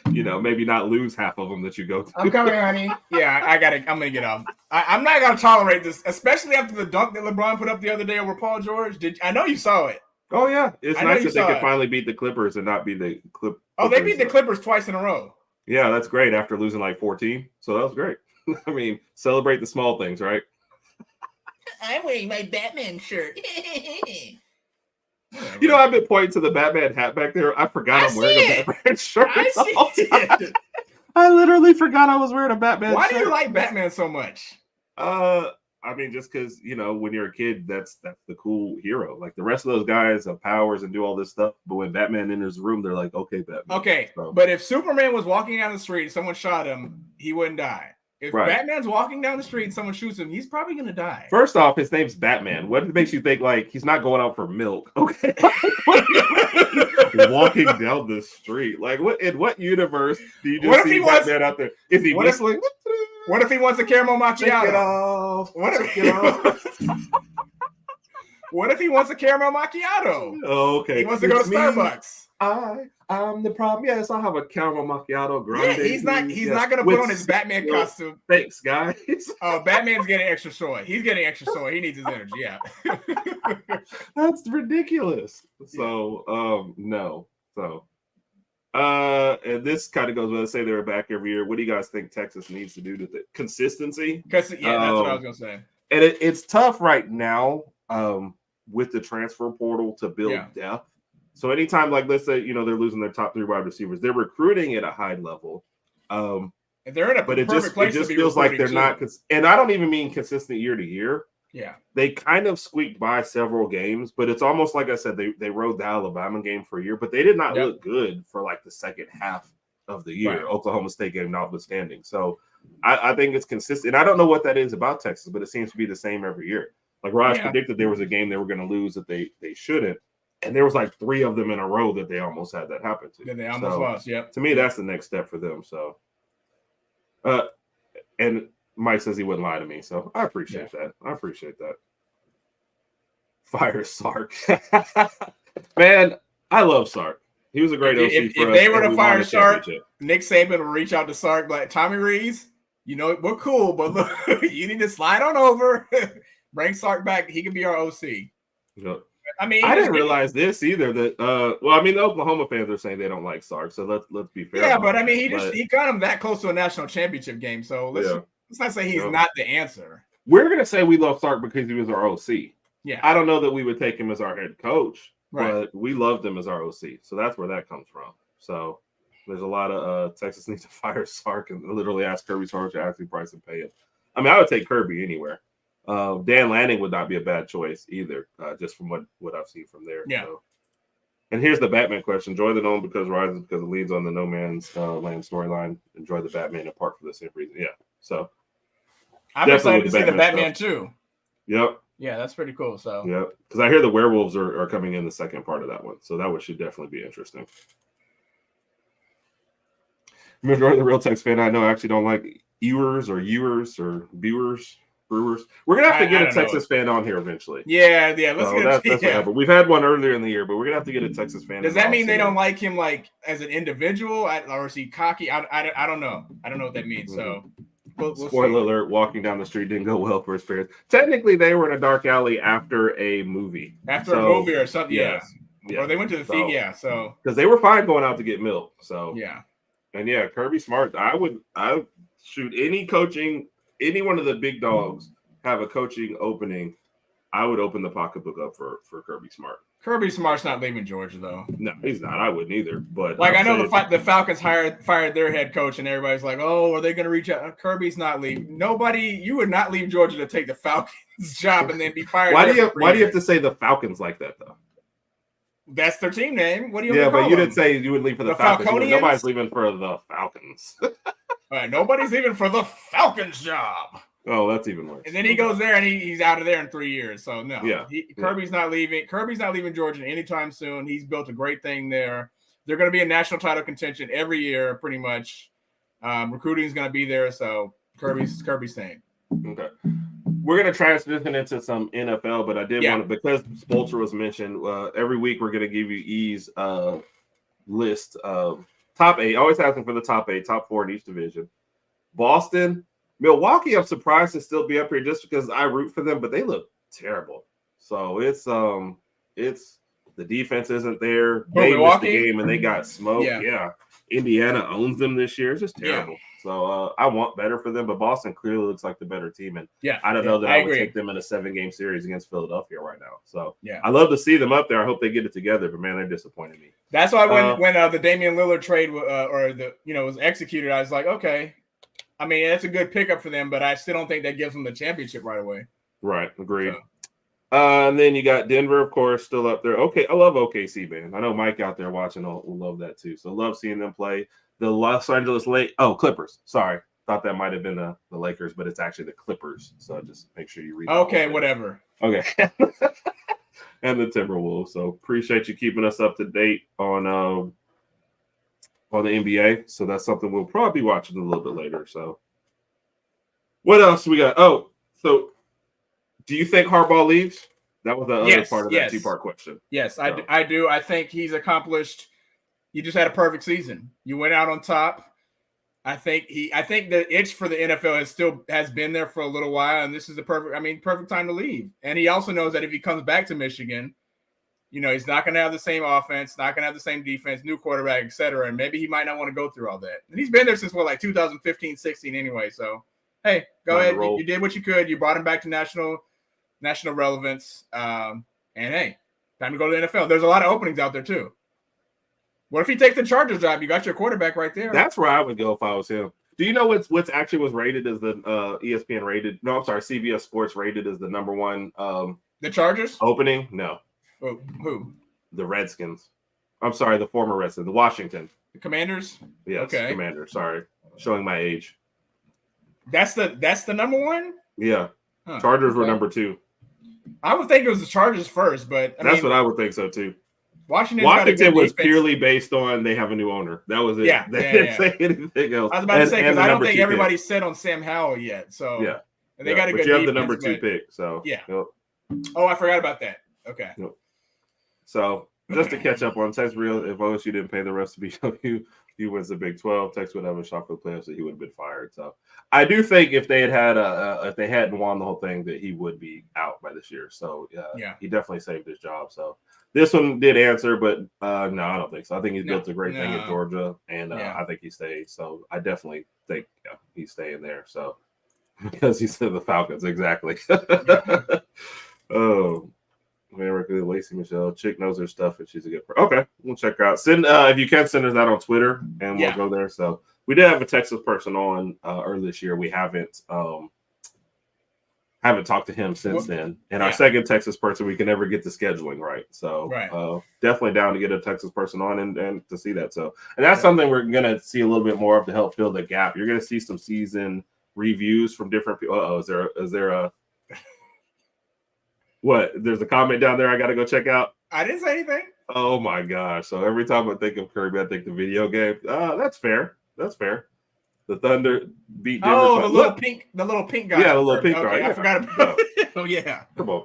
Speaker 1: Maybe not lose half of them that you go to.
Speaker 2: I'm coming, honey. Yeah, I'm gonna get off. I'm not gonna tolerate this, especially after the dunk that LeBron put up the other day over Paul George. I know you saw it.
Speaker 1: Oh yeah, it's nice that they could finally beat the Clippers and not be the Clippers.
Speaker 2: Oh, they beat the Clippers twice in a row.
Speaker 1: Yeah, that's great after losing 14. So that was great. I mean, celebrate the small things, right?
Speaker 2: I'm wearing my Batman shirt.
Speaker 1: I've been pointing to the Batman hat back there. I forgot I'm wearing a Batman shirt.
Speaker 2: I see it.
Speaker 1: I literally forgot I was wearing a Batman shirt.
Speaker 2: Why do you like Batman so much?
Speaker 1: I mean, just because, when you're a kid, that's the cool hero. The rest of those guys have powers and do all this stuff. But when Batman enters the room, they're like, okay, Batman.
Speaker 2: Okay, so. But if Superman was walking down the street and someone shot him, he wouldn't die. If Batman's walking down the street and someone shoots him, he's probably going to die.
Speaker 1: First off, his name's Batman. What makes you think he's not going out for milk? Okay. Walking down the street. In what universe do you just see Batman out there? Is he whistling?
Speaker 2: What if he wants a caramel macchiato?
Speaker 1: Take it off.
Speaker 2: What if he wants a caramel macchiato?
Speaker 1: Oh, okay.
Speaker 2: He wants to go to Starbucks.
Speaker 1: I The problem. Yes, I'll have a caramel macchiato grande.
Speaker 2: Yeah, he's not gonna put on his Batman costume.
Speaker 1: Thanks, guys.
Speaker 2: Oh, Batman's getting extra soy. He's getting extra soy. He needs his energy. Yeah.
Speaker 1: That's ridiculous. So no. So and this kind of goes without say they're back every year. What do you guys think Texas needs to do to the consistency?
Speaker 2: Because that's what I was gonna say.
Speaker 1: And it's tough right now with the transfer portal to build depth. So anytime, like, let's say, they're losing their top 3 wide receivers, they're recruiting at a high level.
Speaker 2: And they're in a
Speaker 1: but it just feels like they're not. And I don't even mean consistent year to year.
Speaker 2: Yeah.
Speaker 1: They kind of squeaked by several games, but it's almost like I said, they rode the Alabama game for a year, but they did not look good for like the second half of the year, Oklahoma State game notwithstanding. So I think it's consistent. I don't know what that is about Texas, but it seems to be the same every year. Like Raj predicted there was a game they were going to lose that they shouldn't. And there was like 3 of them in a row that they almost had that happen to.
Speaker 2: Yeah, they almost lost. Yep.
Speaker 1: To me, that's the next step for them. So, and Mike says he wouldn't lie to me, so I appreciate that. I appreciate that. Fire Sark, man. I love Sark. He was a great OC
Speaker 2: if
Speaker 1: for us.
Speaker 2: If they were to fire Sark, Nick Saban would reach out to Sark like, Tommy Rees, we're cool, but look, you need to slide on over. Bring Sark back. He can be our OC.
Speaker 1: Yep.
Speaker 2: I mean,
Speaker 1: I didn't realize this either. That the Oklahoma fans are saying they don't like Sark, so let's be fair.
Speaker 2: Yeah, but I mean, he got him that close to a national championship game, so let's not say he's not the answer.
Speaker 1: We're gonna say we love Sark because he was our OC.
Speaker 2: Yeah,
Speaker 1: I don't know that we would take him as our head coach, but we loved him as our OC, so that's where that comes from. So there's a lot of Texas needs to fire Sark and literally ask Kirby Smart to actually price and pay him. I mean, I would take Kirby anywhere. Dan Lanning would not be a bad choice either, just from what I've seen from there.
Speaker 2: Yeah.
Speaker 1: So. And here's the Batman question: enjoy the Gnome because rises because it leads on the No Man's Land storyline. Enjoy the Batman in part for the same reason. Yeah. So
Speaker 2: I'm excited to see the Batman too.
Speaker 1: Yep.
Speaker 2: Yeah, that's pretty cool. So
Speaker 1: yep, because I hear the werewolves are coming in the second part of that one, so that one should definitely be interesting. Majority of the Real Tex fan I know actually don't like Ewers or Brewers. We're gonna have to get a Texas fan on here eventually.
Speaker 2: Yeah. Let's
Speaker 1: get that's what we've had one earlier in the year, but we're gonna have to get a Texas fan.
Speaker 2: Does that mean they don't like him like as an individual, or is he cocky? I don't know. I don't know what that means. So, we'll
Speaker 1: spoiler alert: walking down the street didn't go well for his parents. Technically, they were in a dark alley after a movie.
Speaker 2: After a movie or something. Yeah. Or they went to the thing. Yeah. So
Speaker 1: because they were fine going out to get milk. So
Speaker 2: yeah.
Speaker 1: And Kirby Smart. I shoot any one of the big dogs have a coaching opening, I would open the pocketbook up for Kirby Smart.
Speaker 2: Kirby Smart's not leaving Georgia though.
Speaker 1: No, he's not. I wouldn't either. But
Speaker 2: I know the Falcons fired their head coach, and everybody's like, "Oh, are they going to reach out?" Kirby's not leaving. You would not leave Georgia to take the Falcons job and then be fired.
Speaker 1: Why do you have to say the Falcons like that though?
Speaker 2: That's their team name. What do you?
Speaker 1: Yeah, but you didn't say you would leave for the Falcons. Nobody's leaving for the Falcons.
Speaker 2: All right, nobody's leaving for the Falcons job.
Speaker 1: Oh, that's even worse.
Speaker 2: And then he goes there and he's out of there in 3 years. So no, Kirby's not leaving. Kirby's not leaving Georgia anytime soon. He's built a great thing there. They're going to be in national title contention every year, pretty much. Recruiting is going to be there, so Kirby's staying.
Speaker 1: Okay. We're going to transition into some NFL, but I did want to, because Spolster was mentioned, every week we're going to give you E's list of top 8. Always asking for the top 8, top 4 in each division. Boston, Milwaukee, I'm surprised to still be up here just because I root for them, but they look terrible. So it's the defense isn't there. They missed the game and they got smoked. Yeah. Indiana owns them this year. It's just terrible. So I want better for them, but Boston clearly looks like the better team. And I don't know that I would take them in a 7-game series against Philadelphia right now. So I love to see them up there. I hope they get it together, but man, they're disappointing me.
Speaker 2: That's why when the Damian Lillard trade was executed, I was like, okay. I mean, that's a good pickup for them, but I still don't think that gives them the championship right away.
Speaker 1: Right. Agreed. And then you got Denver, of course, still up there. Okay. I love OKC, man. I know Mike out there watching will love that too. So love seeing them play. The Los Angeles Clippers. Sorry. Thought that might have been the Lakers, but it's actually the Clippers. So just make sure you read that.
Speaker 2: Okay, whatever.
Speaker 1: Okay. And the Timberwolves. So appreciate you keeping us up to date on the NBA. So that's something we'll probably be watching a little bit later. So what else we got? Oh, so do you think Harbaugh leaves? That was the other part of that 2-part question.
Speaker 2: Yes, I do. I think he's accomplished, you just had a perfect season. You went out on top. I think the itch for the NFL has been there for a little while, and this is the perfect time to leave. And he also knows that if he comes back to Michigan, he's not going to have the same offense, not going to have the same defense, new quarterback, et cetera. And maybe he might not want to go through all that. And he's been there since 2015, 16 anyway. So, hey, go ahead. You did what you could. You brought him back to national relevance. And hey, time to go to the NFL. There's a lot of openings out there too. What if he takes the Chargers job? You got your quarterback right there.
Speaker 1: That's where I would go if I was him. Do you know what's actually was rated as the ESPN rated? No, I'm sorry, CBS Sports rated as the number one.
Speaker 2: The Chargers
Speaker 1: opening? No.
Speaker 2: Who?
Speaker 1: The Redskins. I'm sorry, the former Redskins, the Washington.
Speaker 2: The Commanders.
Speaker 1: Yes, okay. Commanders. Sorry, showing my age.
Speaker 2: That's the number one.
Speaker 1: Yeah, Chargers were number 2.
Speaker 2: I would think it was the Chargers first, but
Speaker 1: that's what I would think so too.
Speaker 2: Washington
Speaker 1: was purely based on they have a new owner. That was it.
Speaker 2: Yeah,
Speaker 1: they didn't say anything else.
Speaker 2: I was about to say because I don't think everybody's set on Sam Howell yet. So
Speaker 1: yeah,
Speaker 2: and they got a good.
Speaker 1: You have the number 2 pick. So
Speaker 2: yeah. Oh, I forgot about that. Okay.
Speaker 1: So just to catch up on Tex, real if OSU didn't pay the rest of BW, he wins the Big 12. Tex would have a shot for the playoffs, so he would have been fired. So I do think if they if they hadn't won the whole thing, that he would be out by this year. So he definitely saved his job. So. This one did answer, but no, I don't think so. I think he's built a great thing at Georgia, and I think he stays. So I definitely think he's staying there. So because he said the Falcons, exactly. Oh, America, Lacey Michelle, chick knows her stuff, and she's a good person. Okay, we'll check her out. Send if you can send us that on Twitter, and we'll go there. So we did have a Texas person on earlier this year. We haven't talked to him since then. And our second Texas person, we can never get the scheduling right. So definitely down to get a Texas person on and to see that. So, and that's something we're going to see a little bit more of to help fill the gap. You're going to see some season reviews from different people. Is there a, what? There's a comment down there I got to go check out.
Speaker 2: I didn't say anything.
Speaker 1: Oh my gosh. So every time I think of Kirby, I think the video game. That's fair. That's fair. The Thunder beat Denver.
Speaker 2: Oh, the little pink guy.
Speaker 1: Yeah, the little pink guy.
Speaker 2: I forgot about it. Oh, yeah.
Speaker 1: Come on.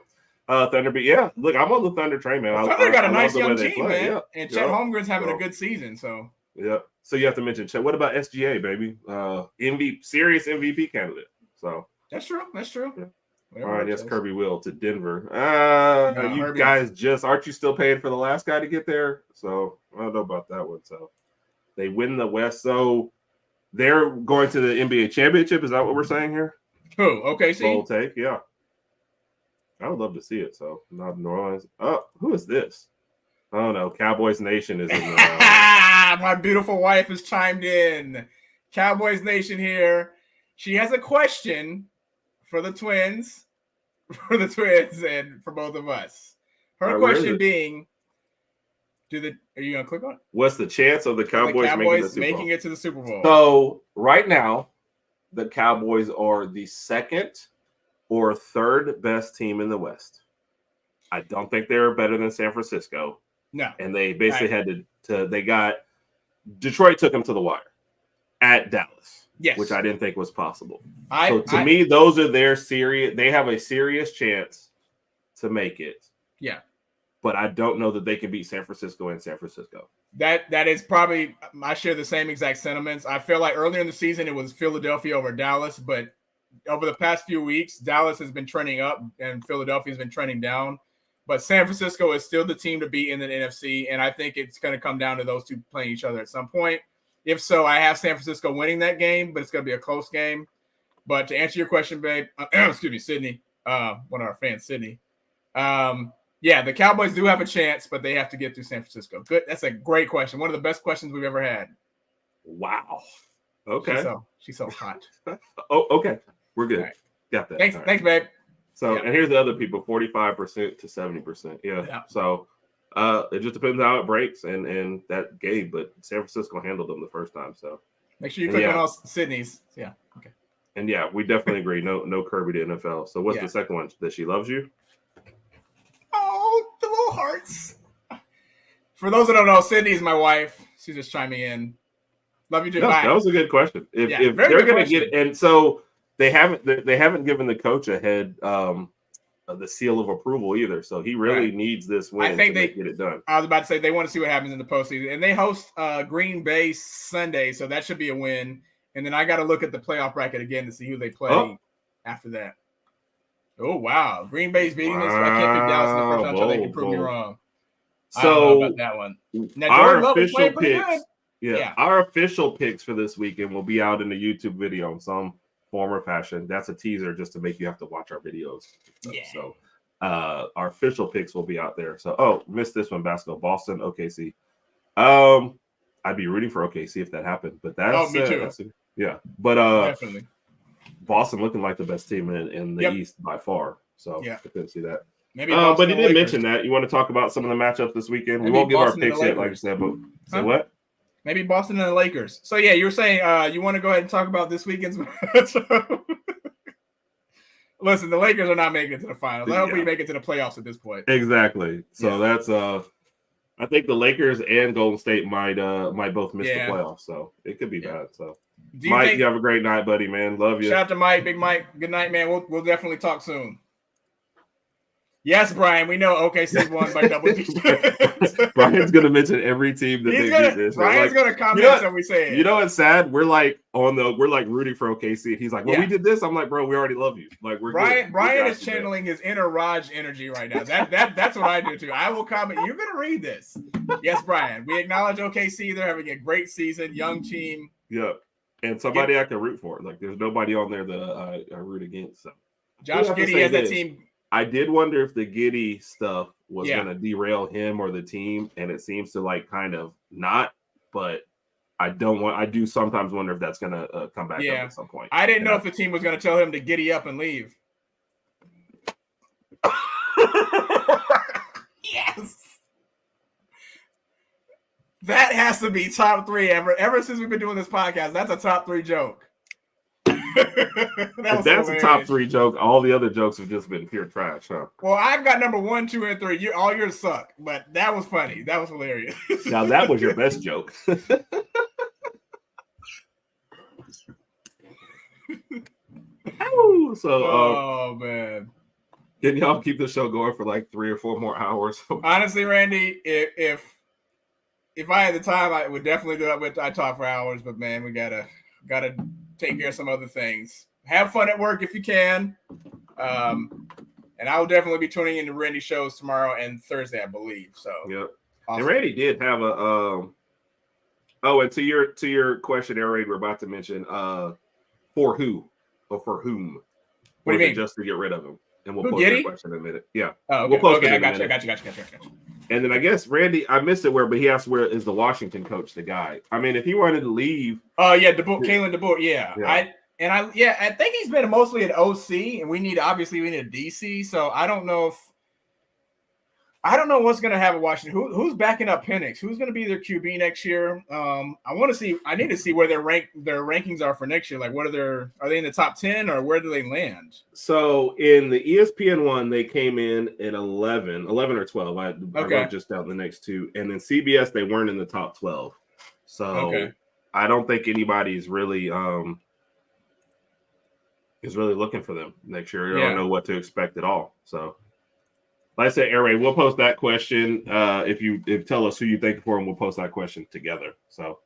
Speaker 1: Thunder beat. Yeah, look, I'm on the Thunder train, man.
Speaker 2: Thunder got a nice young team, man. Yeah. And Chet Holmgren's having a good season, so.
Speaker 1: Yeah. So you have to mention Chet. What about SGA, baby? Serious MVP candidate. So.
Speaker 2: That's true. Yeah.
Speaker 1: All right, yes, Kirby will to Denver. You guys aren't you still paying for the last guy to get there? So I don't know about that one. So they win the West. So they're going to the NBA championship. Is that what we're saying here?
Speaker 2: Who? OKC?
Speaker 1: Bold take, yeah. I would love to see it. So not New Orleans. Oh, who is this? Oh no, Cowboys Nation is in the
Speaker 2: My beautiful wife has chimed in. Cowboys Nation here. She has a question for the twins, and for both of us. Her question being, are you gonna click on it?
Speaker 1: What's the chance of the Cowboys
Speaker 2: making it to the Super Bowl?
Speaker 1: So right now, the Cowboys are the second or third best team in the West. I don't think they're better than San Francisco.
Speaker 2: No.
Speaker 1: And they basically had to Detroit took them to the wire at Dallas.
Speaker 2: Yes.
Speaker 1: Which I didn't think was possible. To me, those are they have a serious chance to make it.
Speaker 2: Yeah.
Speaker 1: But I don't know that they can beat San Francisco and San Francisco.
Speaker 2: That is probably, I share the same exact sentiments. I feel like earlier in the season, it was Philadelphia over Dallas, but over the past few weeks, Dallas has been trending up and Philadelphia has been trending down. But San Francisco is still the team to beat in the NFC, and I think it's going to come down to those two playing each other at some point. If so, I have San Francisco winning that game, but it's going to be a close game. But to answer your question, babe, excuse me, Sydney, one of our fans, Sydney. Yeah, the Cowboys do have a chance, but they have to get through San Francisco. Good. That's a great question. One of the best questions we've ever had.
Speaker 1: Wow. Okay.
Speaker 2: She's so hot.
Speaker 1: Oh, okay. We're good.
Speaker 2: Right.
Speaker 1: Got that.
Speaker 2: Thanks, babe.
Speaker 1: So, and here's the other people, 45% to 70%. Yeah. So, it just depends how it breaks and that game. But San Francisco handled them the first time. So,
Speaker 2: make sure you click on all Sydney's. Yeah. Okay.
Speaker 1: And yeah, we definitely agree. No Kirby to NFL. So, what's the second one? That she loves you?
Speaker 2: Oh, the little hearts. For those that don't know, Sydney's my wife. She's just chiming in. Love you too. Bye.
Speaker 1: That was a good question. If they're going to get, and so they haven't given the coach a head the seal of approval either. So he really needs this win.
Speaker 2: I think
Speaker 1: to get it done.
Speaker 2: I was about to say they want to see what happens in the postseason, and they host Green Bay Sunday, so that should be a win. And then I got to look at the playoff bracket again to see who they play after that. Oh wow, Green Bay's beating us. I can't pick Dallas in the first round until they can prove me wrong.
Speaker 1: So
Speaker 2: I don't know about that one. Now,
Speaker 1: our official picks, our official picks for this weekend will be out in the YouTube video in some form or fashion. That's a teaser just to make you have to watch our videos. So our official picks will be out there. So missed this one, basketball. Boston, OKC. I'd be rooting for OKC if that happened, but that's
Speaker 2: me too.
Speaker 1: But
Speaker 2: definitely
Speaker 1: Boston looking like the best team in the East by far. So I couldn't see that.
Speaker 2: Maybe
Speaker 1: but he did mention that. You want to talk about some of the matchups this weekend? We won't give our picks yet, like you said, but say what?
Speaker 2: Maybe Boston and the Lakers. So yeah, you were saying you want to go ahead and talk about this weekend's matchup. Listen, the Lakers are not making it to the finals. I hope we make it to the playoffs at this point.
Speaker 1: Exactly. So that's I think the Lakers and Golden State might both miss the playoffs. So it could be bad. So Mike, you have a great night, buddy, man. Love you.
Speaker 2: Shout out to Mike, Big Mike. Good night, man. We'll definitely talk soon. Yes, Brian, we know OKC won by double digits.
Speaker 1: Brian's going to mention every team that they beat this.
Speaker 2: Brian's going to comment so we say it.
Speaker 1: You know what's sad? We're like rooting for OKC. And he's like, well, we did this. I'm like, bro, we already love you. Like
Speaker 2: Brian is channeling his inner Raj energy right now. That's what I do too. I will comment. You're going to read this. Yes, Brian. We acknowledge OKC. They're having a great season, young team.
Speaker 1: Yeah. And somebody I can root for. Like there's nobody on there that I root against. So.
Speaker 2: Josh Giddey has that team.
Speaker 1: I did wonder if the Giddey stuff was going to derail him or the team, and it seems to kind of not. But I do sometimes wonder if that's going to come back up at some point.
Speaker 2: I didn't know if the team was going to tell him to giddy up and leave. Yes, that has to be top 3 ever since we've been doing this podcast. That's a top 3 joke.
Speaker 1: If that's a top 3 joke, all the other jokes have just been pure trash, huh?
Speaker 2: Well, I've got number 1, 2, and 3. All yours suck, but that was funny. That was hilarious.
Speaker 1: Now that was your best joke.
Speaker 2: Oh man,
Speaker 1: can y'all keep the show going for like 3 or 4 more hours?
Speaker 2: Honestly, Randy, if I had the time, I would definitely do it. I talk for hours, but man, we gotta take care of some other things. Have fun at work if you can. And I will definitely be tuning into Randy's shows tomorrow and Thursday, I believe. So
Speaker 1: yep. Awesome. And Randy did have a and to your question, Air Raid, we're about to mention for who or for whom?
Speaker 2: What do you mean?
Speaker 1: Just to get rid of him. And we'll
Speaker 2: post
Speaker 1: that question in a minute. Yeah.
Speaker 2: Oh, okay.
Speaker 1: We'll post
Speaker 2: I
Speaker 1: it
Speaker 2: got you.
Speaker 1: And then I guess Randy, I missed it but he asked where is the Washington coach, the guy. I mean, if he wanted to leave.
Speaker 2: Oh yeah, Kalen DeBoer. Yeah. I think he's been mostly an OC, and we need a DC. So I don't know what's going to happen in Washington. Who's backing up Penix? Who's going to be their QB next year? I need to see where their rankings are for next year. Like, are they in the top 10 or where do they land?
Speaker 1: So in the ESPN one, they came in at 11 or 12. I wrote just down the next 2. And then CBS, they weren't in the top 12. So I don't think anybody's really is really looking for them next year. I don't know what to expect at all. So like I said, Air Raid, we'll post that question. If tell us who you think for, and we'll post that question together. So,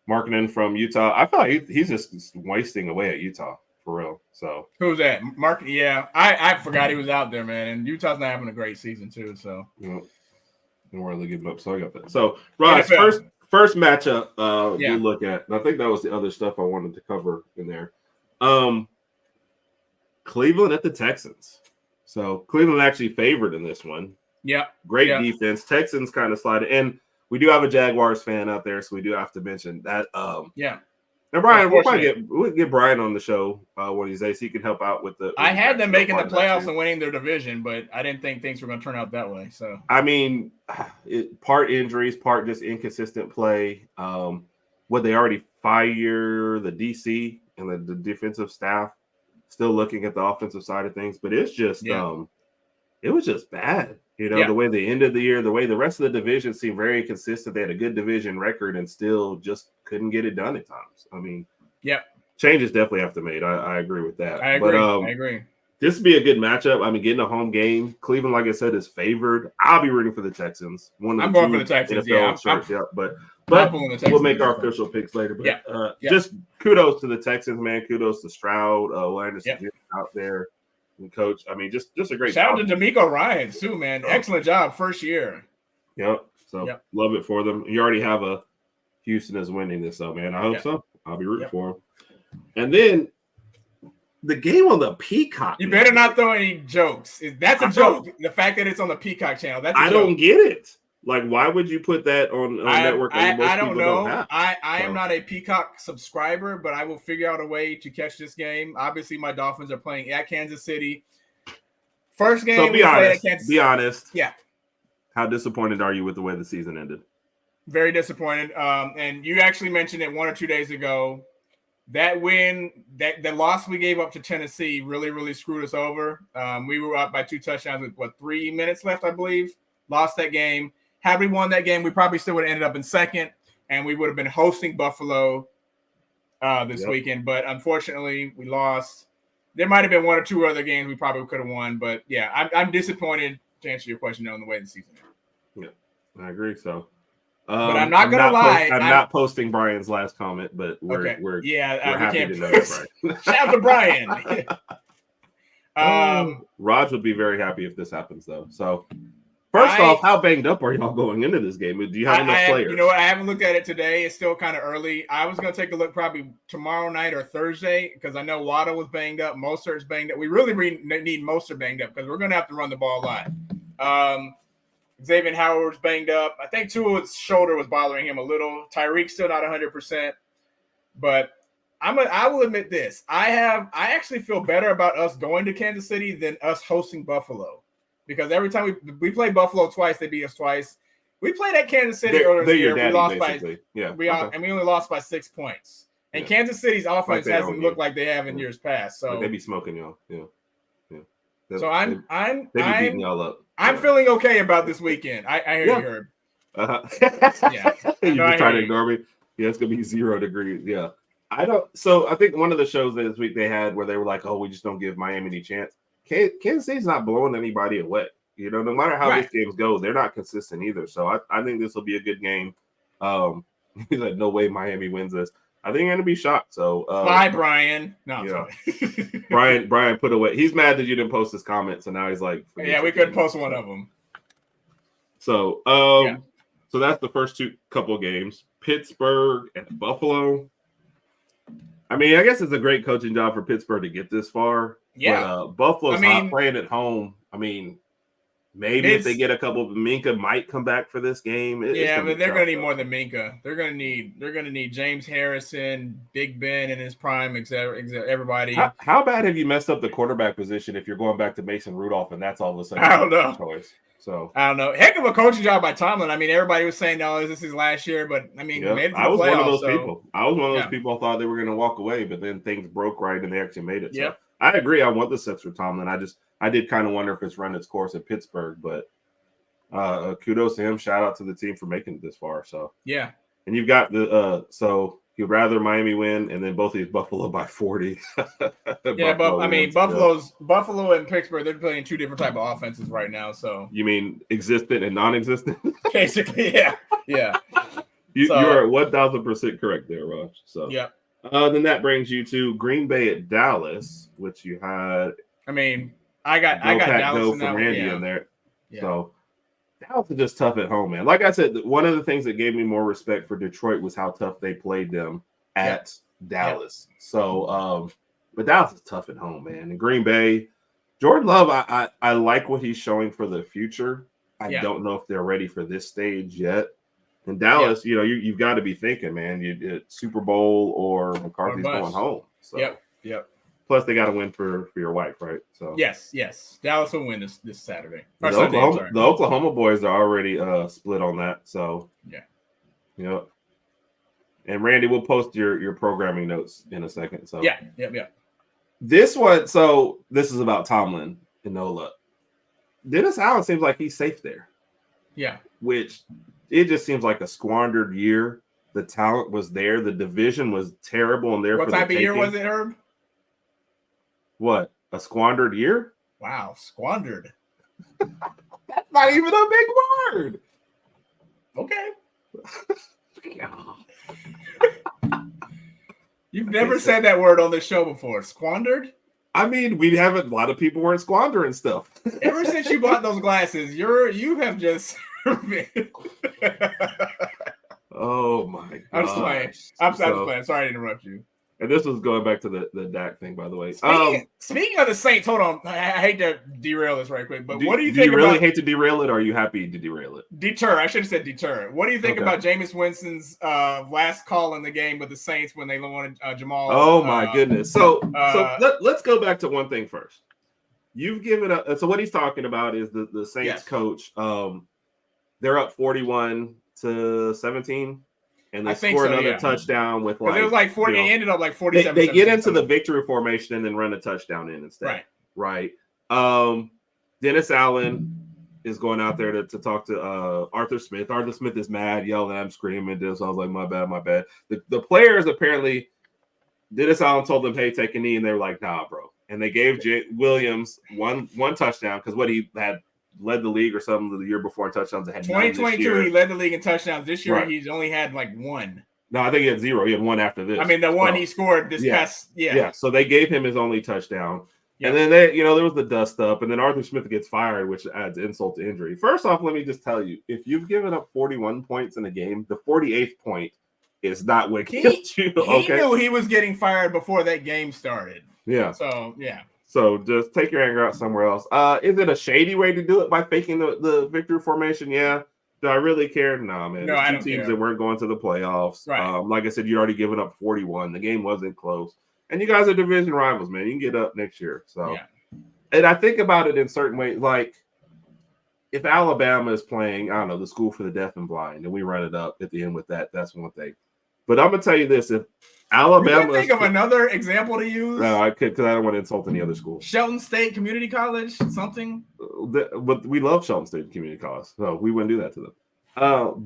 Speaker 1: marketing from Utah. I feel like he's just wasting away at Utah for real. So
Speaker 2: who's that? Mark? Yeah, I forgot he was out there, man. And Utah's not having a great season too. So
Speaker 1: don't really give up. So I got that. So Rod, first matchup we look at. And I think that was the other stuff I wanted to cover in there. Cleveland at the Texans. So Cleveland actually favored in this one.
Speaker 2: Yeah.
Speaker 1: Great defense. Texans kind of slided. And we do have a Jaguars fan out there, so we do have to mention that. Now, Brian, we'll get Brian on the show one of these days. He can help out with the.
Speaker 2: I had them making the playoffs and winning their division, but I didn't think things were going to turn out that way. So
Speaker 1: I mean, part injuries, part just inconsistent play. Would they already fire the DC and the defensive staff? Still looking at the offensive side of things, but it's just it was just bad. The way they ended the year, the way the rest of the division seemed very consistent. They had a good division record and still just couldn't get it done at times. I mean, changes definitely have to be made. I agree with that.
Speaker 2: I agree.
Speaker 1: this would be a good matchup. I mean, getting a home game. Cleveland, like I said, is favored. I'll be rooting for the Texans.
Speaker 2: I'm going for the Texans.
Speaker 1: NFL shirts, but we'll make our official picks later. But just kudos to the Texans, man. Kudos to Stroud, Anderson out there, and coach. I mean, just a great
Speaker 2: shout out to D'Amico Ryan too, man. Excellent job, first year.
Speaker 1: Yep. So love it for them. You already have a Houston is winning this, so man. I hope so. I'll be rooting for them. And then the game on the Peacock.
Speaker 2: You better not throw any jokes. That's a joke. The fact that it's on the Peacock channel. That's
Speaker 1: I don't get it. Like, why would you put that on network?
Speaker 2: I don't know. I am not a Peacock subscriber, but I will figure out a way to catch this game. Obviously, my Dolphins are playing at Kansas City. First game.
Speaker 1: So be honest. Be honest.
Speaker 2: Yeah.
Speaker 1: How disappointed are you with the way the season ended?
Speaker 2: Very disappointed. And you actually mentioned it 1 or 2 days ago. That win, the loss we gave up to Tennessee really, really screwed us over. We were up by 2 touchdowns with 3 minutes left, I believe. Lost that game. Had we won that game, we probably still would have ended up in second, and we would have been hosting Buffalo this weekend. But unfortunately, we lost. There might have been 1 or 2 other games we probably could have won. But yeah, I'm disappointed, to answer your question, on the way the season ended.
Speaker 1: Yeah, I agree. So.
Speaker 2: But I'm not gonna lie.
Speaker 1: I'm not posting Brian's last comment, but we're happy to know it, Brian.
Speaker 2: Shout out to Brian.
Speaker 1: Raj would be very happy if this happens, though. So, first off, how banged up are y'all going into this game? Do you have enough players?
Speaker 2: You know what? I haven't looked at it today. It's still kind of early. I was gonna take a look probably tomorrow night or Thursday because I know Waddle was banged up. Mostert's banged up. We really need Mostert banged up because we're gonna have to run the ball a lot. Xavier Howard's banged up. I think Tua's shoulder was bothering him a little. Tyreek's still not 100%. But I will admit this. I actually feel better about us going to Kansas City than us hosting Buffalo. Because every time we played Buffalo twice, they beat us twice. We played at Kansas City earlier in the year. We lost and we only lost by 6 points. And Kansas City's offense hasn't looked like they have in years past. So
Speaker 1: they be smoking y'all. Yeah.
Speaker 2: So I'm
Speaker 1: beating y'all up.
Speaker 2: I'm feeling okay about this weekend. I hear you, Herb.
Speaker 1: You just trying to ignore me. Yeah, it's gonna be 0 degrees. Yeah, I don't. So I think one of the shows that this week they had where they were like, "Oh, we just don't give Miami any chance." Kansas City's not blowing anybody away. You know, no matter how these games go, they're not consistent either. So I think this will be a good game. He's like, no way Miami wins this. I think I'm gonna be shocked. So
Speaker 2: bye, Brian. No,
Speaker 1: Brian put away. He's mad that you didn't post his comment, so now he's like,
Speaker 2: yeah, we couldn't post one of them.
Speaker 1: So so that's the first couple of games. Pittsburgh and Buffalo. I mean, I guess it's a great coaching job for Pittsburgh to get this far.
Speaker 2: Yeah,
Speaker 1: but, Buffalo's not playing at home. I mean, maybe if they get a couple, Minka might come back for this game.
Speaker 2: But they're going to need more than Minka. They're going to need James Harrison, Big Ben in his prime, everybody.
Speaker 1: How bad have you messed up the quarterback position if you're going back to Mason Rudolph and that's all of a sudden
Speaker 2: I don't know.
Speaker 1: Choice? So
Speaker 2: I don't know. Heck of a coaching job by Tomlin. I mean, everybody was saying, "No, this is his last year," but I mean,
Speaker 1: I was one of those people. I was one of those people who thought they were going to walk away, but then things broke right and they actually made it. So I agree. I want the six for Tomlin. I did kind of wonder if it's run its course at Pittsburgh, but kudos to him. Shout out to the team for making it this far. So
Speaker 2: yeah,
Speaker 1: and you've got the so you'd rather Miami win and then both of these Buffalo by 40.
Speaker 2: Yeah, but I mean Buffalo and Pittsburgh, they're playing 2 different type of offenses right now. So
Speaker 1: you mean existent and non-existent?
Speaker 2: Basically, yeah.
Speaker 1: You're at 1,000% correct there, Raj. So
Speaker 2: yeah.
Speaker 1: Then that brings you to Green Bay at Dallas, which you had.
Speaker 2: I mean, I got Dallas
Speaker 1: from Randy in there. Yeah. So Dallas is just tough at home, man. Like I said, one of the things that gave me more respect for Detroit was how tough they played them at Dallas. So, but Dallas is tough at home, man. And Green Bay, Jordan Love, I like what he's showing for the future. I don't know if they're ready for this stage yet. In Dallas, you've got to be thinking, man, Super Bowl or McCarthy's going home. So.
Speaker 2: Yep.
Speaker 1: Plus, they got to win for your wife, right? So
Speaker 2: yes, Dallas will win this Saturday.
Speaker 1: The Oklahoma boys are already split on that. So yeah. And Randy, we'll post your programming notes in a second. So
Speaker 2: yeah.
Speaker 1: This one, so this is about Tomlin and Nola. Dennis Allen seems like he's safe there.
Speaker 2: Yeah,
Speaker 1: which it just seems like a squandered year. The talent was there. The division was terrible, and
Speaker 2: what type of year was it, Herb?
Speaker 1: What? A squandered year?
Speaker 2: Wow, squandered.
Speaker 1: That's not even a big word.
Speaker 2: Okay. You've never said that word on this show before. Squandered?
Speaker 1: I mean, we haven't. A lot of people weren't squandering stuff.
Speaker 2: Ever since you bought those glasses, you have just.
Speaker 1: Oh my god!
Speaker 2: I'm just playing. I'm playing. Sorry to interrupt you.
Speaker 1: And this was going back to the Dak thing, by the way.
Speaker 2: Speaking of the Saints, hold on. I hate to derail this right quick, but what do you think?
Speaker 1: Do you really hate to derail it, or are you happy to derail it?
Speaker 2: Deter. I should have said deter. What do you think about Jameis Winston's last call in the game with the Saints when they wanted Jamal?
Speaker 1: Oh my goodness! So let's go back to one thing first. You've given up. So what he's talking about is the Saints coach. They're up 41-17. And they score another touchdown with like it was like
Speaker 2: 40. It ended up like 47.
Speaker 1: They get into the victory formation and then run a touchdown in instead. Right. Dennis Allen is going out there to talk to Arthur Smith. Arthur Smith is mad, yelling, I'm screaming. Dennis Allen's like, my bad. The players apparently, Dennis Allen told them, hey, take a knee, and they were like, nah, bro. And they gave Williams one touchdown because what he had led the league or something the year before in touchdowns.
Speaker 2: 2022, he led the league in touchdowns. This year, he's only had like one.
Speaker 1: No, I think he had 0. He had 1 after this.
Speaker 2: I mean, the one he scored this past.
Speaker 1: Yeah. So they gave him his only touchdown. Yep. And then there was the dust up, and then Arthur Smith gets fired, which adds insult to injury. First off, let me just tell you, if you've given up 41 points in a game, the 48th point is not what killed you.
Speaker 2: He knew he was getting fired before that game started.
Speaker 1: Yeah.
Speaker 2: So, yeah.
Speaker 1: So just take your anger out somewhere else. Is it a shady way to do it by faking the victory formation? Yeah. Do I really care? Nah, man.
Speaker 2: No, I don't
Speaker 1: teams
Speaker 2: care.
Speaker 1: that weren't going to the playoffs.
Speaker 2: Right.
Speaker 1: Like I said, you'd already given up 41. The game wasn't close. And you guys are division rivals, man. You can get up next year. So, And I think about it in certain ways. Like, if Alabama is playing, I don't know, the school for the deaf and blind, and we run it up at the end with that, that's one thing. But I'm going to tell you this. If Alabama.
Speaker 2: You think of another example to use?
Speaker 1: No, I could because I don't want to insult any other school.
Speaker 2: Shelton State Community College, something.
Speaker 1: But we love Shelton State Community College, so we wouldn't do that to them.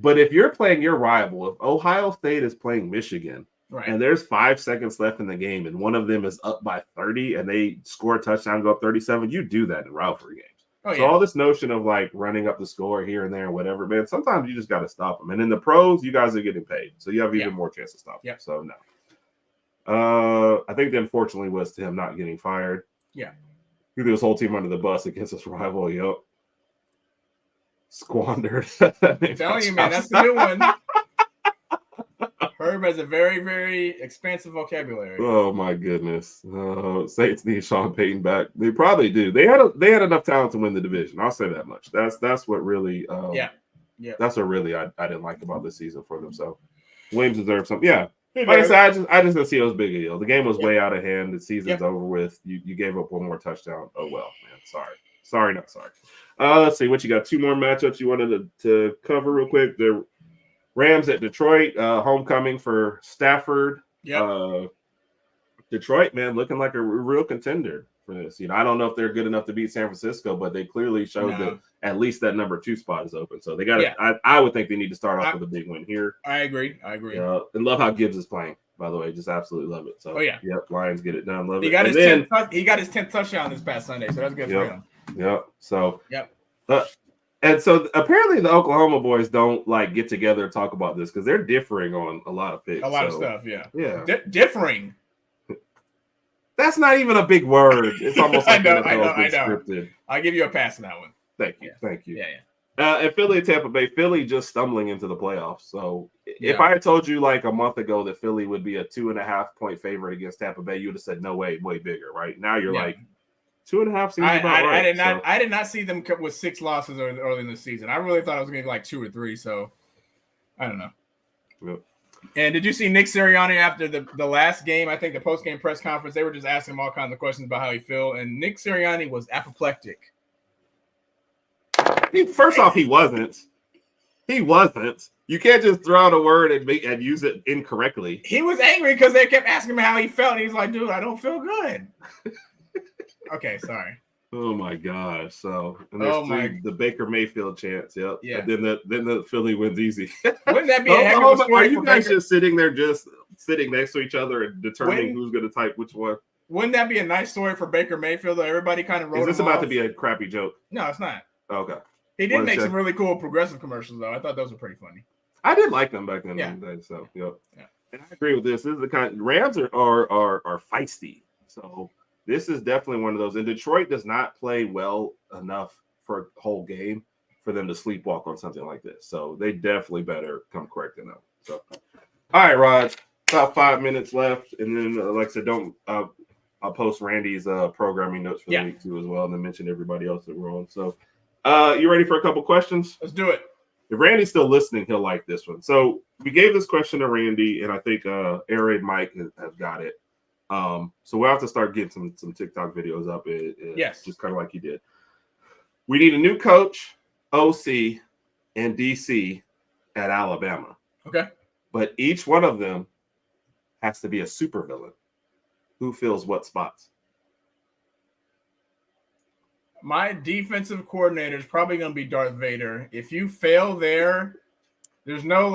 Speaker 1: But if you're playing your rival, if Ohio State is playing Michigan, and there's 5 seconds left in the game, and one of them is up by 30, and they score a touchdown, go up 37, you do that in rivalry games. So all this notion of like running up the score here and there and whatever, man, sometimes you just got to stop them. And in the pros, you guys are getting paid, so you have even more chance to stop them. So no. I think the unfortunately was to him not getting fired.
Speaker 2: Yeah.
Speaker 1: He threw his whole team under the bus against his rival. Yep. Squandered.
Speaker 2: I'm telling you, man, that's the new one. Herb has a very, very expansive vocabulary.
Speaker 1: Oh my goodness. Saints need Sean Payton back. They probably do. They had enough talent to win the division. I'll say that much. That's what really that's what really I didn't like about this season for them. So Williams deserves something. Yeah. Like I said, I just didn't see it was big a deal. The game was way out of hand. The season's over with. You gave up one more touchdown. Oh well, man. Sorry, not sorry. Let's see what you got. 2 more matchups you wanted to cover real quick. The Rams at Detroit, homecoming for Stafford.
Speaker 2: Yeah.
Speaker 1: Detroit, man, looking like a real contender for this. I don't know if they're good enough to beat San Francisco, but they clearly showed that at least that number 2 spot is open. So they got to. I would think they need to start off with a big win here.
Speaker 2: I agree.
Speaker 1: And love how Gibbs is playing. By the way, just absolutely love it. So yep, Lions get it done. Love it.
Speaker 2: He got his 10th touchdown this past Sunday, so that's good for him.
Speaker 1: Yep. So and so apparently the Oklahoma boys don't like get together and talk about this because they're differing on a lot of picks.
Speaker 2: A lot of stuff, yeah. Differing.
Speaker 1: That's not even a big word. It's almost like
Speaker 2: I know.
Speaker 1: scripted.
Speaker 2: I'll give you a pass on that one.
Speaker 1: Thank you.
Speaker 2: Yeah.
Speaker 1: And Philly and Tampa Bay. Philly just stumbling into the playoffs. So if I had told you like a month ago that Philly would be a 2.5 point favorite against Tampa Bay, you would have said no way, way bigger. Right now you're like 2.5 seems about right.
Speaker 2: I did not see them with 6 losses early in the season. I really thought it was going to be like 2 or 3. So I don't know.
Speaker 1: Yep.
Speaker 2: And did you see Nick Sirianni after the last game? I think the post-game press conference, they were just asking him all kinds of questions about how he felt. And Nick Sirianni was apoplectic.
Speaker 1: First off, he wasn't. He wasn't. You can't just throw out a word and use it incorrectly.
Speaker 2: He was angry because they kept asking him how he felt. And he's like, dude, I don't feel good. Okay, sorry.
Speaker 1: Oh my gosh! So the Baker Mayfield chance. Yep.
Speaker 2: Yeah.
Speaker 1: And then the Philly wins easy.
Speaker 2: Wouldn't that be a heck of a story?
Speaker 1: Are you guys just sitting there, just sitting next to each other and determining who's going to type which one?
Speaker 2: wouldn't that be a nice story for Baker Mayfield? Though everybody kind of wrote.
Speaker 1: Is this about to be a crappy joke?
Speaker 2: No, it's not.
Speaker 1: Okay.
Speaker 2: He did make some really cool progressive commercials, though. I thought those were pretty funny.
Speaker 1: I did like them back then. Yeah. So, yeah. And I agree with this. This is the kind Rams are feisty. So this is definitely one of those. And Detroit does not play well enough for a whole game for them to sleepwalk on something like this. So they definitely better come correct enough. So, all right, Raj, about 5 minutes left. And then, like I said, I'll post Randy's programming notes for the week too as well, and then mention everybody else that we're on. So you ready for a couple questions?
Speaker 2: Let's do it.
Speaker 1: If Randy's still listening, he'll like this one. So we gave this question to Randy, and I think Air Raid Mike has got it. So we'll have to start getting some TikTok videos up.
Speaker 2: Yes.
Speaker 1: Just kind of like he did. We need a new coach, OC, and DC at Alabama.
Speaker 2: Okay.
Speaker 1: But each one of them has to be a supervillain. Who fills what spots?
Speaker 2: My defensive coordinator is probably going to be Darth Vader. If you fail there, there's no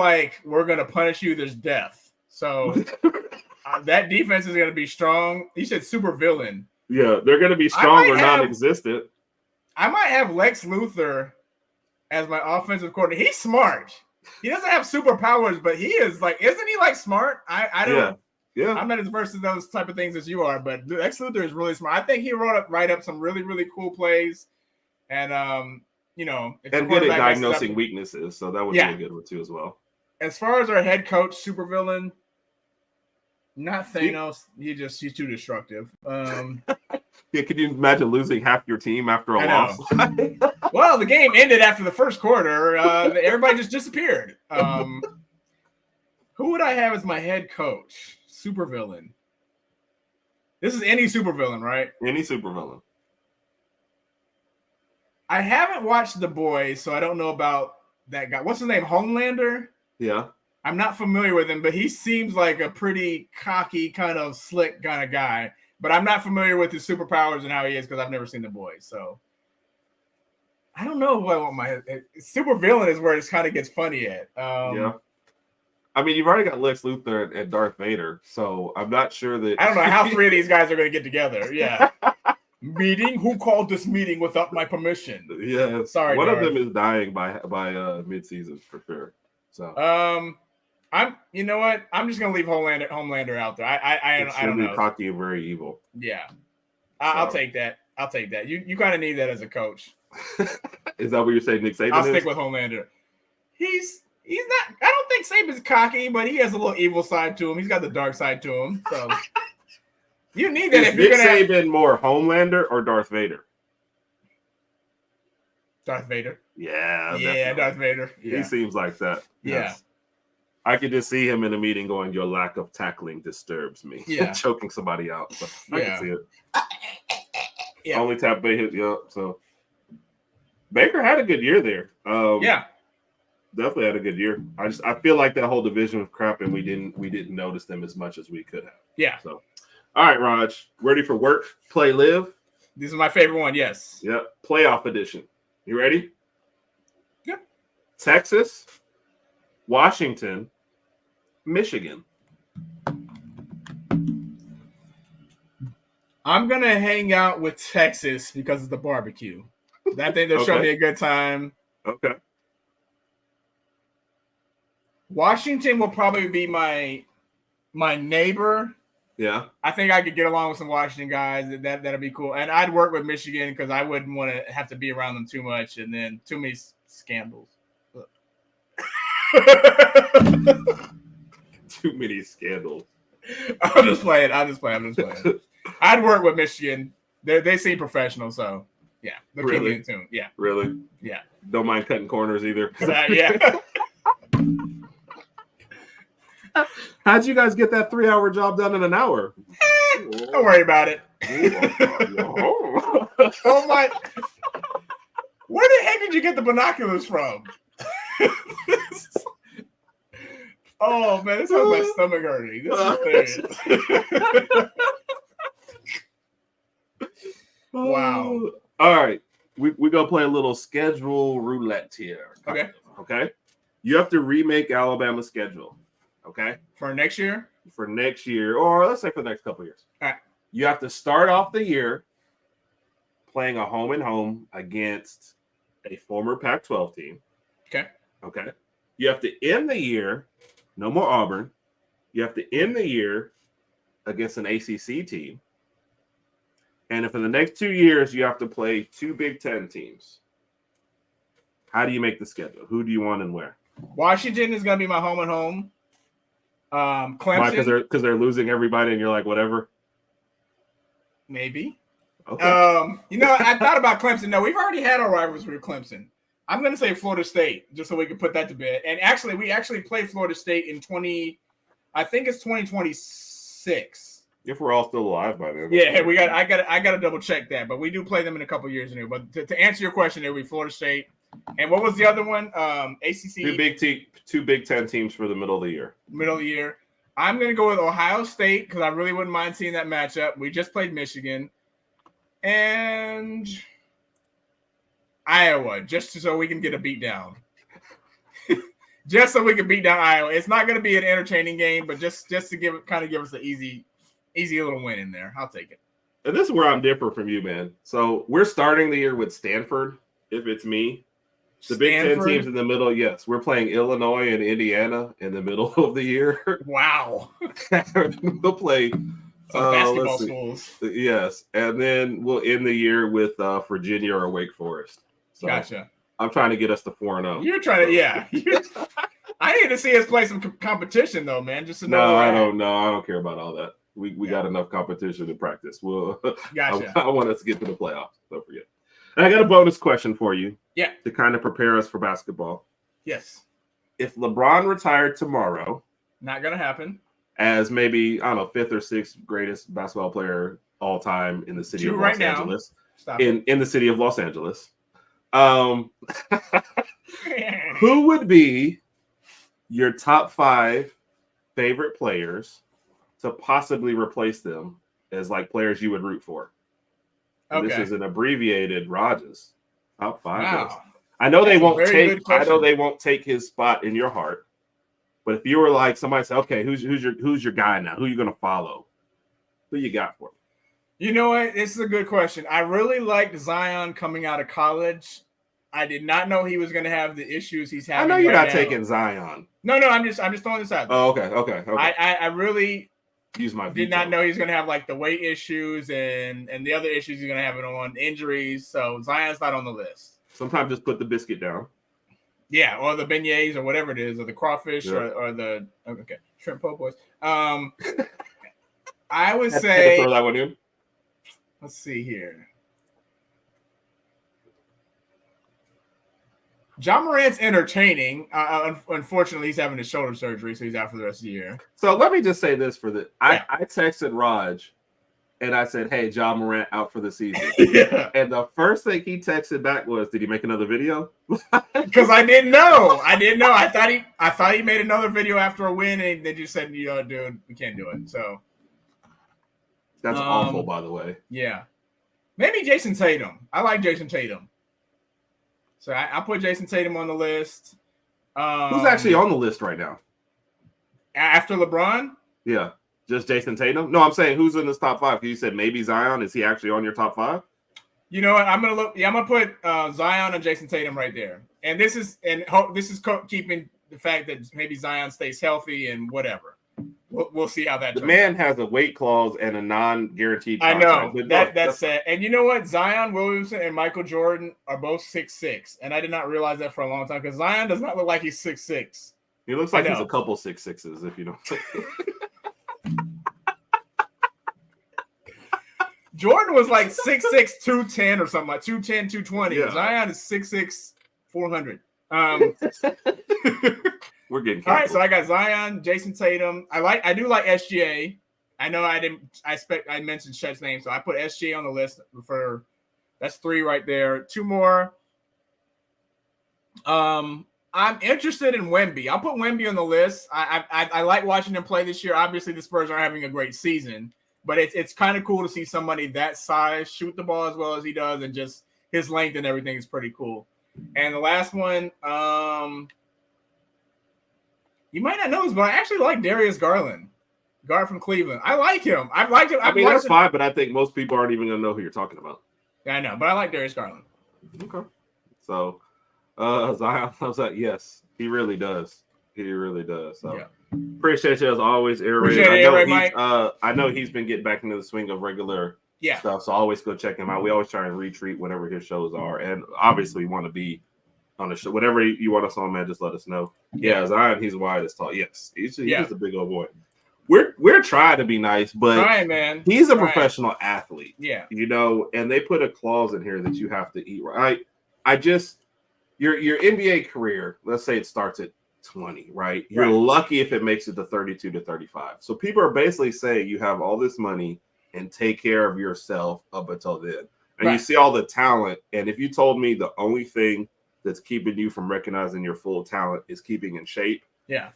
Speaker 2: we're going to punish you. There's death. So that defense is going to be strong. You said super villain.
Speaker 1: Yeah, they're going to be strong or non-existent.
Speaker 2: I might have Lex Luthor as my offensive coordinator. He's smart. He doesn't have superpowers, but he is isn't he smart? I don't. Yeah. I'm not as versed in those type of things as you are, but Lex Luthor is really smart. I think he write up some really, really cool plays, and
Speaker 1: and good at diagnosing weaknesses. So that would be a good one too as well.
Speaker 2: As far as our head coach, supervillain, not Thanos. He's too destructive.
Speaker 1: Yeah, could you imagine losing half your team after a loss?
Speaker 2: Well, the game ended after the first quarter. Everybody just disappeared. Who would I have as my head coach? Supervillain. This is any supervillain, right?
Speaker 1: Any supervillain.
Speaker 2: I haven't watched The Boys, so I don't know about that guy. What's his name? Homelander?
Speaker 1: Yeah.
Speaker 2: I'm not familiar with him, but he seems like a pretty cocky, kind of slick kind of guy. But I'm not familiar with his superpowers and how he is because I've never seen The Boys. So I don't know who I want my supervillain is where it kind of gets funny at.
Speaker 1: Yeah. I mean, you've already got Lex Luthor and Darth Vader, so I'm not sure that...
Speaker 2: I don't know how three of these guys are going to get together. Yeah. Meeting? Who called this meeting without my permission?
Speaker 1: Yeah.
Speaker 2: Sorry,
Speaker 1: one
Speaker 2: Darth.
Speaker 1: of them is dying by mid-season for sure. So
Speaker 2: you know what? I'm just going to leave Homelander out there. I don't know.
Speaker 1: Cocky and very evil.
Speaker 2: Yeah. I'll take that. You kind of need that as a coach.
Speaker 1: Is that what you're saying, Nick Saban?
Speaker 2: I'll stick with Homelander. He's not. I don't think Saban's cocky, but he has a little evil side to him. He's got the dark side to him. So you need that.
Speaker 1: Is Nick Saban more Homelander or Darth Vader?
Speaker 2: Darth Vader.
Speaker 1: Yeah.
Speaker 2: Yeah, Darth Vader. Yeah.
Speaker 1: He seems like that.
Speaker 2: Yeah.
Speaker 1: Yes. I could just see him in a meeting going, "Your lack of tackling disturbs me."
Speaker 2: Yeah.
Speaker 1: Choking somebody out. So I can see it.
Speaker 2: Yeah.
Speaker 1: Only tap they hit you up. So Baker had a good year there.
Speaker 2: Yeah.
Speaker 1: Definitely had a good year. I feel like that whole division was crap, and we didn't notice them as much as we could have.
Speaker 2: Yeah.
Speaker 1: So, all right, Raj, ready for work, play, live?
Speaker 2: This is my favorite one. Yes.
Speaker 1: Yep. Playoff edition. You ready?
Speaker 2: Yep.
Speaker 1: Texas, Washington, Michigan.
Speaker 2: I'm gonna hang out with Texas because of the barbecue. I think they'll show me a good time.
Speaker 1: Okay.
Speaker 2: Washington will probably be my neighbor.
Speaker 1: Yeah.
Speaker 2: I think I could get along with some Washington guys. That'll be cool. And I'd work with Michigan because I wouldn't want to have to be around them too much and then too many scandals.
Speaker 1: Too many scandals.
Speaker 2: I'm just playing. I'd work with Michigan. They seem professional, so yeah. They'll keep me in tune. Yeah.
Speaker 1: Really?
Speaker 2: Yeah.
Speaker 1: Don't mind cutting corners either.
Speaker 2: Yeah.
Speaker 1: How'd you guys get that 3-hour job done in an hour?
Speaker 2: Don't worry about it. Oh my! Where the heck did you get the binoculars from? Oh man, this has my stomach hurting. This is hilarious. Wow.
Speaker 1: All right, we're gonna play a little schedule roulette here. Okay. You have to remake Alabama's schedule. Okay.
Speaker 2: For next year?
Speaker 1: For next year, or let's say for the next couple of years.
Speaker 2: All right.
Speaker 1: You have to start off the year playing a home and home against a former Pac-12 team. Okay. You have to end the year, no more Auburn. You have to end the year against an ACC team. And if in the next 2 years you have to play 2 Big Ten teams, how do you make the schedule? Who do you want and where?
Speaker 2: Washington is going to be my home and home. Clemson.
Speaker 1: Why? Because they're losing everybody and you're like, whatever?
Speaker 2: Maybe.
Speaker 1: Okay.
Speaker 2: I thought about Clemson. No, we've already had our rivalry with Clemson. I'm going to say Florida State, just so we can put that to bed. And actually, we played Florida State in 2026.
Speaker 1: If we're all still alive by then.
Speaker 2: Yeah, I got to double check that, but we do play them in a couple years anyway. But to answer your question, it would be Florida State. And what was the other one? ACC.
Speaker 1: 2 Big Ten teams for the middle of the year.
Speaker 2: I'm going to go with Ohio State because I really wouldn't mind seeing that matchup. We just played Michigan. And Iowa, just so we can get a beat down. Just so we can beat down Iowa. It's not going to be an entertaining game, but just to give us an easy little win in there. I'll take it.
Speaker 1: And this is where I'm different from you, man. So we're starting the year with Stanford, if it's me. The Big Ten teams in the middle, yes. We're playing Illinois and Indiana in the middle of the year.
Speaker 2: Wow.
Speaker 1: We'll play
Speaker 2: some basketball schools.
Speaker 1: Yes. And then we'll end the year with Virginia or Wake Forest. So
Speaker 2: gotcha.
Speaker 1: I'm trying to get us to 4-0.
Speaker 2: You're trying to, yeah. I need to see us play some competition, though, man. Just to know.
Speaker 1: No, I don't know. I don't care about all that. We got enough competition to practice.
Speaker 2: Gotcha.
Speaker 1: I want us to get to the playoffs. Don't forget. And I got a bonus question for you.
Speaker 2: Yeah.
Speaker 1: To kind of prepare us for basketball.
Speaker 2: Yes.
Speaker 1: If LeBron retired tomorrow.
Speaker 2: Not going to happen.
Speaker 1: As maybe, I don't know, 5th or 6th greatest basketball player all time in the city of Los Angeles. In the city of Los Angeles. Who would be your top 5 favorite players to possibly replace them as like players you would root for? Okay. This is an abbreviated Rogers top 5.
Speaker 2: Wow.
Speaker 1: I know they won't take his spot in your heart. But if you were like somebody say, okay, who's your guy now? Who are you going to follow? Who you got for me?
Speaker 2: You know what? This is a good question. I really liked Zion coming out of college. I did not know he was going to have the issues he's having.
Speaker 1: I know you're not taking Zion.
Speaker 2: No, I'm just throwing this out there.
Speaker 1: Oh, okay.
Speaker 2: I really
Speaker 1: use my
Speaker 2: did not know he's going to have like the weight issues and the other issues he's going to have on injuries. So Zion's not on the list.
Speaker 1: Sometimes just put the biscuit down.
Speaker 2: Yeah, or the beignets or whatever it is, or the crawfish or the shrimp po' boys. I would say
Speaker 1: throw that one in.
Speaker 2: Let's see here. Ja Morant's entertaining. Unfortunately, he's having his shoulder surgery, so he's out for the rest of the year.
Speaker 1: So let me just say this I texted Raj, and I said, "Hey, Ja Morant out for the season."
Speaker 2: Yeah.
Speaker 1: And the first thing he texted back was, "Did he make another video?"
Speaker 2: Because I didn't know. I thought he made another video after a win, and they just said, dude, we can't do it. So
Speaker 1: that's awful, by the way.
Speaker 2: Yeah, maybe Jason Tatum. I like Jason Tatum. So I put Jason Tatum on the list.
Speaker 1: Who's actually on the list right now?
Speaker 2: After LeBron?
Speaker 1: Yeah. Just Jason Tatum? No, I'm saying who's in this top 5? Because you said maybe Zion. Is he actually on your top 5?
Speaker 2: You know what? I'm going to look. Yeah, I'm going to put Zion and Jason Tatum right there. And this is keeping the fact that maybe Zion stays healthy and whatever. We'll see how that
Speaker 1: turns. The man has a weight clause and a non-guaranteed contract.
Speaker 2: I know. That's sad. And you know what? Zion Williamson and Michael Jordan are both 6'6". And I did not realize that for a long time because Zion does not look like he's 6'6".
Speaker 1: He looks like he's a couple 6'6", if you know.
Speaker 2: Jordan was like 6'6", 210 or something like 210, 220. Yeah. Zion is 6'6", 400.
Speaker 1: We're getting canceled.
Speaker 2: All right, so I got Zion, Jason Tatum. I do like SGA. I know I mentioned Chet's name, so I put SGA on the list for that's 3 right there. 2 more. I'm interested in Wemby. I'll put Wemby on the list. I like watching him play this year. Obviously, the Spurs are having a great season, but it's kind of cool to see somebody that size shoot the ball as well as he does, and just his length and everything is pretty cool. And the last one, you might not know this, but I actually like Darius Garland guard from Cleveland. I like him. I've liked him.
Speaker 1: I mean, that's fine, but I think most people aren't even going to know who you're talking about.
Speaker 2: Yeah, I know, but I like Darius Garland.
Speaker 1: Okay. So, Zion loves that. Yes, he really does. He really does. So, appreciate you as always,
Speaker 2: Mike.
Speaker 1: I know he's been getting back into the swing of regular stuff, so always go check him out. We always try and retweet whenever his shows are, and obviously want to be on the show. Whatever you want us on, man, just let us know. Yeah, Zion, he's wide as tall. Yes, he's a big old boy. We're trying to be nice, but
Speaker 2: man.
Speaker 1: He's a professional athlete.
Speaker 2: Yeah,
Speaker 1: and they put a clause in here that you have to eat right. I just your NBA career, let's say it starts at 20, right? You're lucky if it makes it to 32 to 35. So people are basically saying you have all this money and take care of yourself up until then. And you see all the talent. And if you told me the only thing that's keeping you from recognizing your full talent is keeping in shape,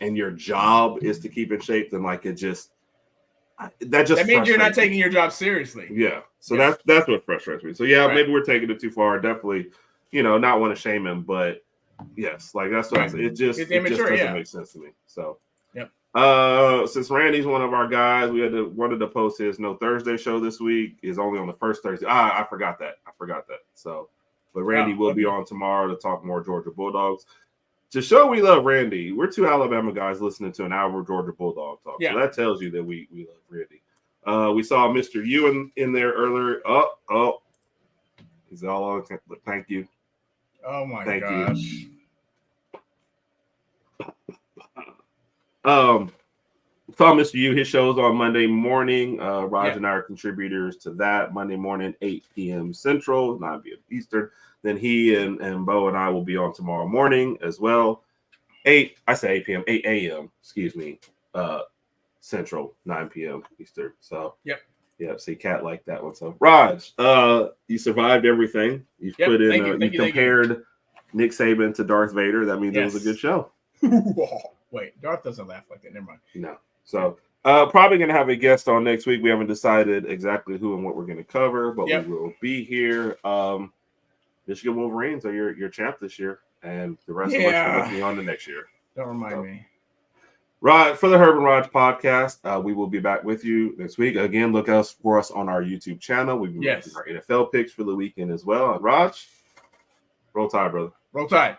Speaker 1: and your job is to keep in shape, then like that means
Speaker 2: you're not taking your job seriously.
Speaker 1: Yeah. So that's what frustrates me. So maybe we're taking it too far. Definitely, not want to shame him, but yes, like that's what it just doesn't make sense to me. So since Randy's one of our guys, we wanted to post his No Thursday show this week. Is only on the first Thursday. I forgot that. So, but Randy will be on tomorrow to talk more Georgia Bulldogs. To show we love Randy, we're two Alabama guys listening to an hour of Georgia Bulldog talk. So that tells you that we love Randy. We saw Mr. Ewan in there earlier. Oh, he's all on. Thank you.
Speaker 2: Oh my gosh.
Speaker 1: Saw Mr. U. His show's on Monday morning. Raj and I are contributors to that. Monday morning, 8 p.m. Central, 9 p.m. Eastern. Then he and Bo and I will be on tomorrow morning as well. 8 a.m. Excuse me. Central, 9 p.m. Eastern. So see, Cat liked that one. So Raj, you survived everything. You've put in. You compared Nick Saban to Darth Vader. That means it was a good show.
Speaker 2: Wait, Darth doesn't laugh like that. Never mind.
Speaker 1: No. So probably going to have a guest on next week. We haven't decided exactly who and what we're going to cover, but we will be here. Michigan Wolverines are your champ this year, and the rest of us will be on the next year.
Speaker 2: Don't remind me.
Speaker 1: Right, for the Herb and Raj podcast, we will be back with you next week. Again, look for us on our YouTube channel. We've been making our NFL picks for the weekend as well. And Raj, roll Tide, brother.
Speaker 2: Roll Tide.